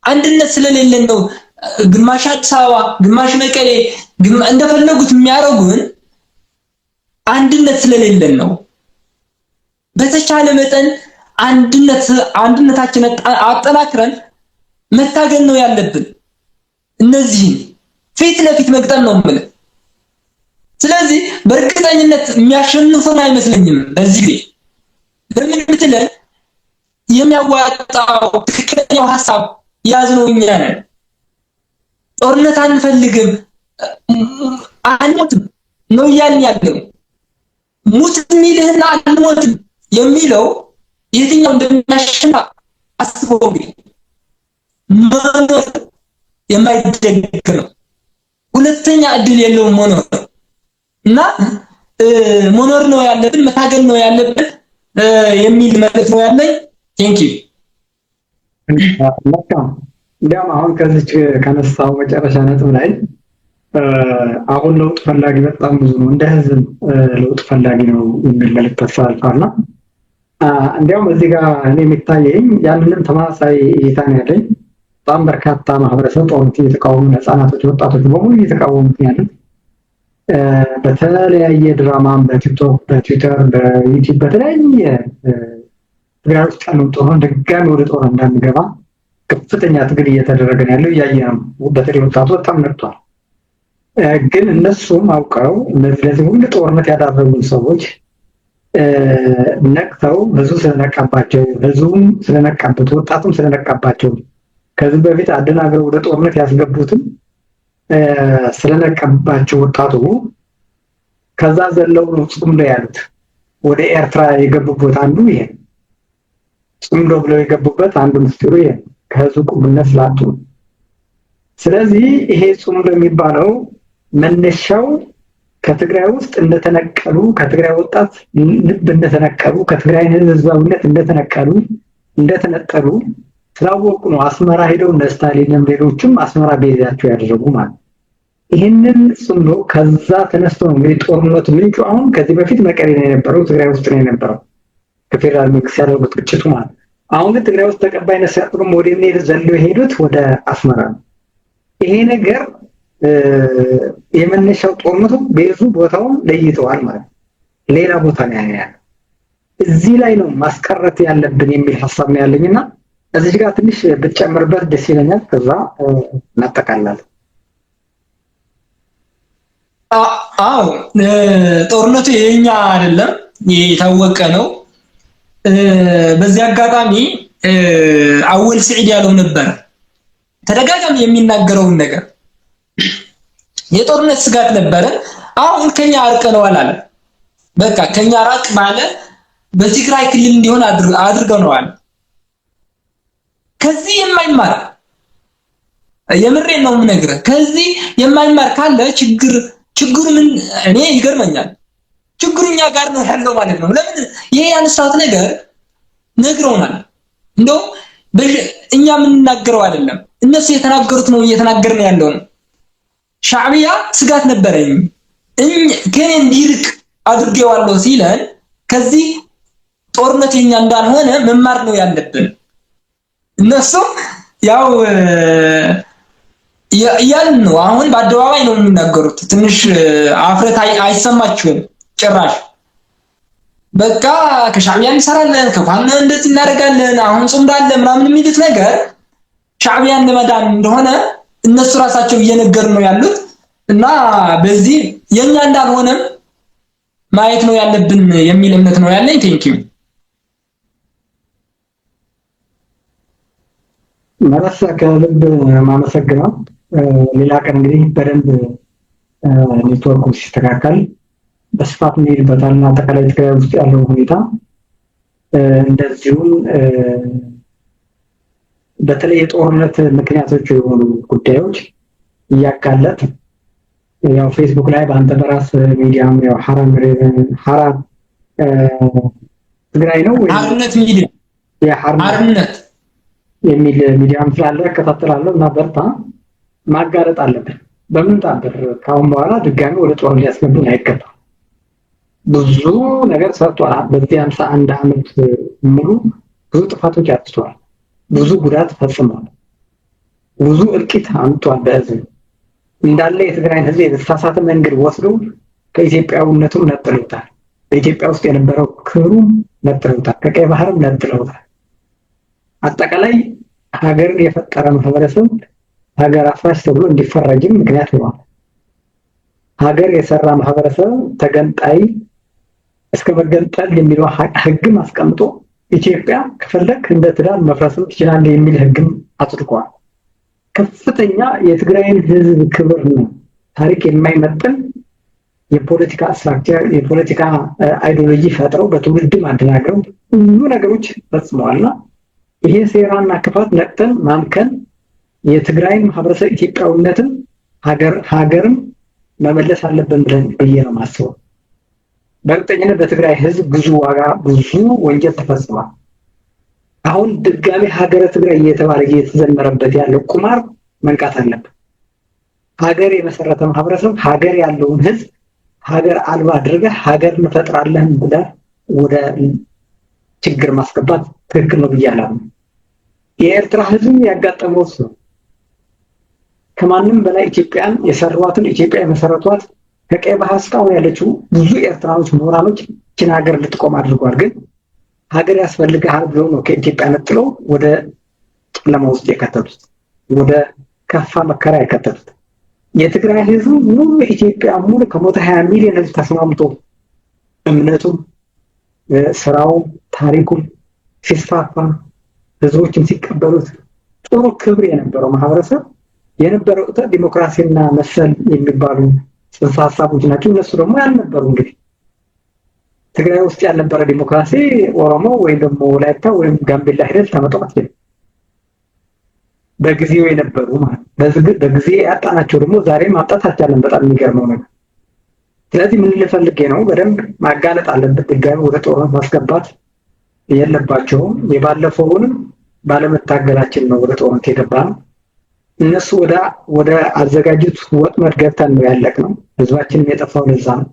አንድነት ስለሌለን ነው ግማሽ አዲስ አበባ ግማሽ መቀሌ እንደፈለጉት የሚያረጉን። አንድነት ስለሌለን ነው። በተቻለ መጠን አንድነታችንን አጠናክረን መታገል ነው ያለብን። እነዚህን ፊት ለፊት መግጠም ነው ማለት። ስለዚህ በእርግጠኝነት የሚያሸንፈን አይመስለኝም በዚህ ጊዜ። ለምን ብትለን የሚያዋጣው ትክክለኛው ሐሳብ ያዝነው እኛ ነን። ጦርነት አንፈልግም አንሞትም ነው እያልን ያለው። ሙት የሚልህና አንሞትም የሚለው የትኛው እንደሚያሸንፍ አስበው። መኖር የማይደገግ ነው። ሁለተኛ እድል የለውም መኖር እና መኖር ነው ያለብን፣ መታገል ነው ያለብን የሚል መልእክት ነው ያለኝ። ቴንክ ዩ። መልካም። እንዲያውም አሁን ከዚች ከነሳው መጨረሻ ነጥብ ላይ አሁን ለውጥ ፈላጊ በጣም ብዙ ነው፣ እንደ ህዝብ ለውጥ ፈላጊ ነው የሚል መልእክት ተሳልፏልና እንዲያውም እዚህ ጋር እኔ የሚታየኝ ያንንም ተመሳሳይ እይታ ነው ያለኝ። በጣም በርካታ ማህበረሰብ ጦርነት እየተቃወሙ፣ ህጻናቶች፣ ወጣቶች በሙሉ እየተቃወሙት ያሉት በተለያየ ድራማም በቲክቶክ፣ በትዊተር፣ በዩቲዩብ በተለያየ ትግራይ ውስጥ ያለው ጦርነት ድጋሚ ወደ ጦር እንዳንገባ ከፍተኛ ትግል እየተደረገ ነው ያለው፣ እያየ ነው። በተለይ ወጣቱ በጣም ነቅቷል። ግን እነሱም አውቀው ለዚህ ሁሉ ጦርነት ያዳረጉ ሰዎች ነቅተው ብዙ ስለነቃባቸው፣ ህዝቡም ስለነቃበት፣ ወጣቱም ስለነቃባቸው ከዚህ በፊት አደናግረው ወደ ጦርነት ያስገቡትም ስለነቃባቸው ወጣቱ ከዛ ዘለው ነው ጽምዶ ያሉት። ወደ ኤርትራ የገቡበት አንዱ ይሄ ጽምዶ ብለው የገቡበት አንዱ ምስጢሩ ይሄ ከህዝቡ ቁምነት ስላጡ። ስለዚህ ይሄ ጽምዶ የሚባለው መነሻው ከትግራይ ውስጥ እንደተነቀሉ፣ ከትግራይ ወጣት ልብ እንደተነቀሉ፣ ከትግራይ ህዝባዊነት እንደተነጠሉ ስላወቁ ነው አስመራ ሄደው እነ ስታሊንም ሌሎችም አስመራ ቤዛቸው ያደረጉ ማለት። ይህንን ጽምዶ ከዛ ተነስቶ ነው እንግዲህ ጦርነቱ ምንጩ አሁን ከዚህ በፊት መቀሌ ነው የነበረው፣ ትግራይ ውስጥ ነው የነበረው ከፌደራል መንግስት ያደረጉት ግጭቱ ማለት። አሁን ግን ትግራይ ውስጥ ተቀባይነት ሲያጥሩም ወደ ኔር ዘለው የሄዱት ወደ አስመራ ነው። ይሄ ነገር የመነሻው ጦርነቱ ቤዙ ቦታውን ለይተዋል ማለት ሌላ ቦታ ነው ያለው። እዚህ ላይ ነው ማስቀረት ያለብን የሚል ሐሳብ ነው ያለኝና እዚህ ጋር ትንሽ ብትጨምርበት ደስ ይለኛል። ከዛ እናጠቃላለን። አዎ ጦርነቱ የኛ አይደለም፣ የታወቀ ነው። በዚህ አጋጣሚ አወል ስዒድ ያለው ነበር ተደጋጋሚ የሚናገረውን ነገር የጦርነት ስጋት ነበረ። አሁን ከኛ አርቀነዋል አለ። በቃ ከኛ ራቅ ማለት በትግራይ ክልል እንዲሆን አድርገነዋል። ከዚህ የማይማር የምሬን ነው የምነግርህ፣ ከዚህ የማይማር ካለ ችግሩ ምን እኔ ይገርመኛል። ችግሩ እኛ ጋር ነው ያለው ማለት ነው። ለምን ይሄ ያነሳት ነገር ነግረውናል። እንደውም እኛ የምንናገረው አይደለም እነሱ የተናገሩት ነው እየተናገርን ያለው ነው። ሻዕቢያ ስጋት ነበረኝ ከኔ እንዲርቅ አድርጌዋለሁ ሲለን ከዚህ ጦርነት የኛ እንዳልሆነ መማር ነው ያለብን። እነሱ ያው ያልን ነው አሁን በአደባባይ ነው የሚናገሩት። ትንሽ አፍረት አይሰማችሁም ጭራሽ። በቃ ከሻዕቢያ እንሰራለን ከፋኖ እንደዚህ እናደርጋለን አሁን ጽምዳለ ምናምን የሚሉት ነገር ሻዕቢያን ለመዳን እንደሆነ እነሱ ራሳቸው እየነገሩ ነው ያሉት እና በዚህ የኛ እንዳልሆነም ማየት ነው ያለብን የሚል እምነት ነው ያለኝ። ቴንክ ዩ። መለስ ከልብ ማመሰግነው። ሌላ ቀን እንግዲህ በደንብ ኔትወርኩ ሲስተካከል በስፋት እንሄድበታለን። አጠቃላይ ትግራይ ውስጥ ያለው ሁኔታ እንደዚሁም በተለይ የጦርነት ምክንያቶች የሆኑ ጉዳዮች እያጋለጥ ያው ፌስቡክ ላይ በአንተ በራስ ሚዲያም ያው ሐራ ትግራይ ነው ወይ ሐርነት ሚዲያ ሐርነት የሚል ሚዲያም ስላለ እከታተላለሁ እና በርታ ማጋለጥ አለብን። በምን ታበር ካሁን በኋላ ድጋሚ ወደ ጦር ሊያስገቡን አይገባም። ብዙ ነገር ሰርቷል። በዚህ 51 ዓመት ሙሉ ብዙ ጥፋቶች አጥቷል። ብዙ ጉዳት ፈጽሟል። ብዙ እልቂት አምጥቷል። በህዝብ እንዳለ የትግራይን ህዝብ የተሳሳተ መንገድ ወስደው ከኢትዮጵያዊነቱም ነጥለውታል። በኢትዮጵያ ውስጥ የነበረው ክብሩም ነጥለውታል። ከቀይ ባህርም ነጥለውታል። አጠቃላይ ሀገርን የፈጠረ ማህበረሰብ ሀገር አፍራሽ ተብሎ እንዲፈረጅም ምክንያት ሆኗል። ሀገር የሰራ ማህበረሰብ ተገንጣይ እስከ መገንጠል የሚለው ህግም አስቀምጦ ኢትዮጵያ ከፈለክ እንደ ትዳር መፍረስም ትችላለህ የሚል ህግም አጽድቋል። ከፍተኛ የትግራይን ህዝብ ክብርና ታሪክ የማይመጥን የፖለቲካ ስትራክቸር የፖለቲካ አይዲዮሎጂ ፈጥረው በትውልድም አደናግረው ብዙ ነገሮች ፈጽመዋልና ይሄ ሴራና ክፋት ነቅተን ማምከን የትግራይን ማህበረሰብ ኢትዮጵያዊነትን ሀገርን መመለስ አለብን ብለን ብዬ ነው የማስበው። በእርግጠኝነት በትግራይ ህዝብ ብዙ ዋጋ ብዙ ወንጀል ተፈጽሟል። አሁን ድጋሚ ሀገረ ትግራይ እየተባለ እየተዘመረበት ያለው ቁማር መንቃት አለበት። ሀገር የመሰረተ ማህበረሰብ ሀገር ያለውን ህዝብ ሀገር አልባ አድርገህ ሀገር እንፈጥራለን ብለህ ወደ ችግር ማስገባት ትክክል ነው ብያለሁ። የኤርትራ ህዝብ ያጋጠመው ነው። ከማንም በላይ ኢትዮጵያን የሰሯትን ኢትዮጵያ የመሰረቷት ከቀይ ባህር እስካሁን ያለችው ብዙ ኤርትራኖች ምሁራኖች ችን ሀገር ልትቆም አድርጓል። ግን ሀገር ያስፈልጋል ብለው ነው ከኢትዮጵያ ነጥለው ወደ ጨለማ ውስጥ የከተቱት፣ ወደ ከፋ መከራ የከተቱት። የትግራይ ህዝብ ሙሉ ኢትዮጵያ ሙሉ ከሞተ 20 ሚሊዮን ህዝብ ተስማምቶ እምነቱም ስራው ታሪኩም ሲስፋፋ ህዝቦችም ሲቀበሉት ጥሩ ክብር የነበረው ማህበረሰብ የነበረው ዲሞክራሲና መሰል የሚባሉ ጽንሰ ሀሳቦች ናቸው። እነሱ ደግሞ ያልነበሩ እንግዲህ ትግራይ ውስጥ ያልነበረ ዲሞክራሲ ኦሮሞ ወይም ደግሞ ወላይታ ወይም ጋምቤላ ሄደል ተመጣጣት በጊዜው የነበሩ ማለት በጊዜ ያጣናቸው ደግሞ ዛሬ ማጣት አልቻለም። በጣም የሚገርመው ነገር። ስለዚህ ምን ልፈልጌ ነው በደንብ ማጋለጥ አለበት። ድጋሚ ወደ ጦርነት ማስገባት የለባቸውም። የባለፈውንም ባለመታገላችን ነው ወደ ጦርነት የገባነው። እነሱ ወደ አዘጋጁት ወጥመድ ገብተን ነው ያለቅነው። ህዝባችንም የጠፋው ለዛ ነው።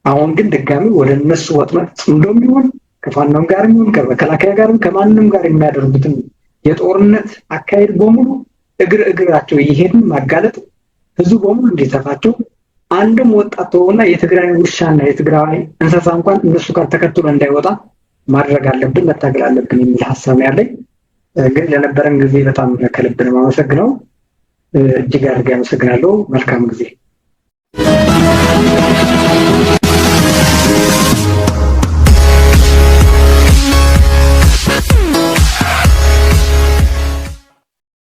አሁን ግን ድጋሚ ወደ እነሱ ወጥመድ ጽምዶም ይሁን ከፋኖም ጋርም ይሁን ከመከላከያ ጋርም ከማንንም ጋር የሚያደርጉትን የጦርነት አካሄድ በሙሉ እግራቸው ይሄድን ማጋለጥ ህዝቡ በሙሉ እንዲተፋቸው አንድም ወጣት ተውና የትግራይ ውሻና የትግራይ እንስሳ እንኳን እነሱ ጋር ተከትሎ እንዳይወጣ ማድረግ አለብን፣ መታገል አለብን የሚል ሐሳብ ያለኝ። ግን ለነበረን ጊዜ በጣም ከልብ ነው የማመሰግነው። እጅግ አድርጌ አመሰግናለሁ። መልካም ጊዜ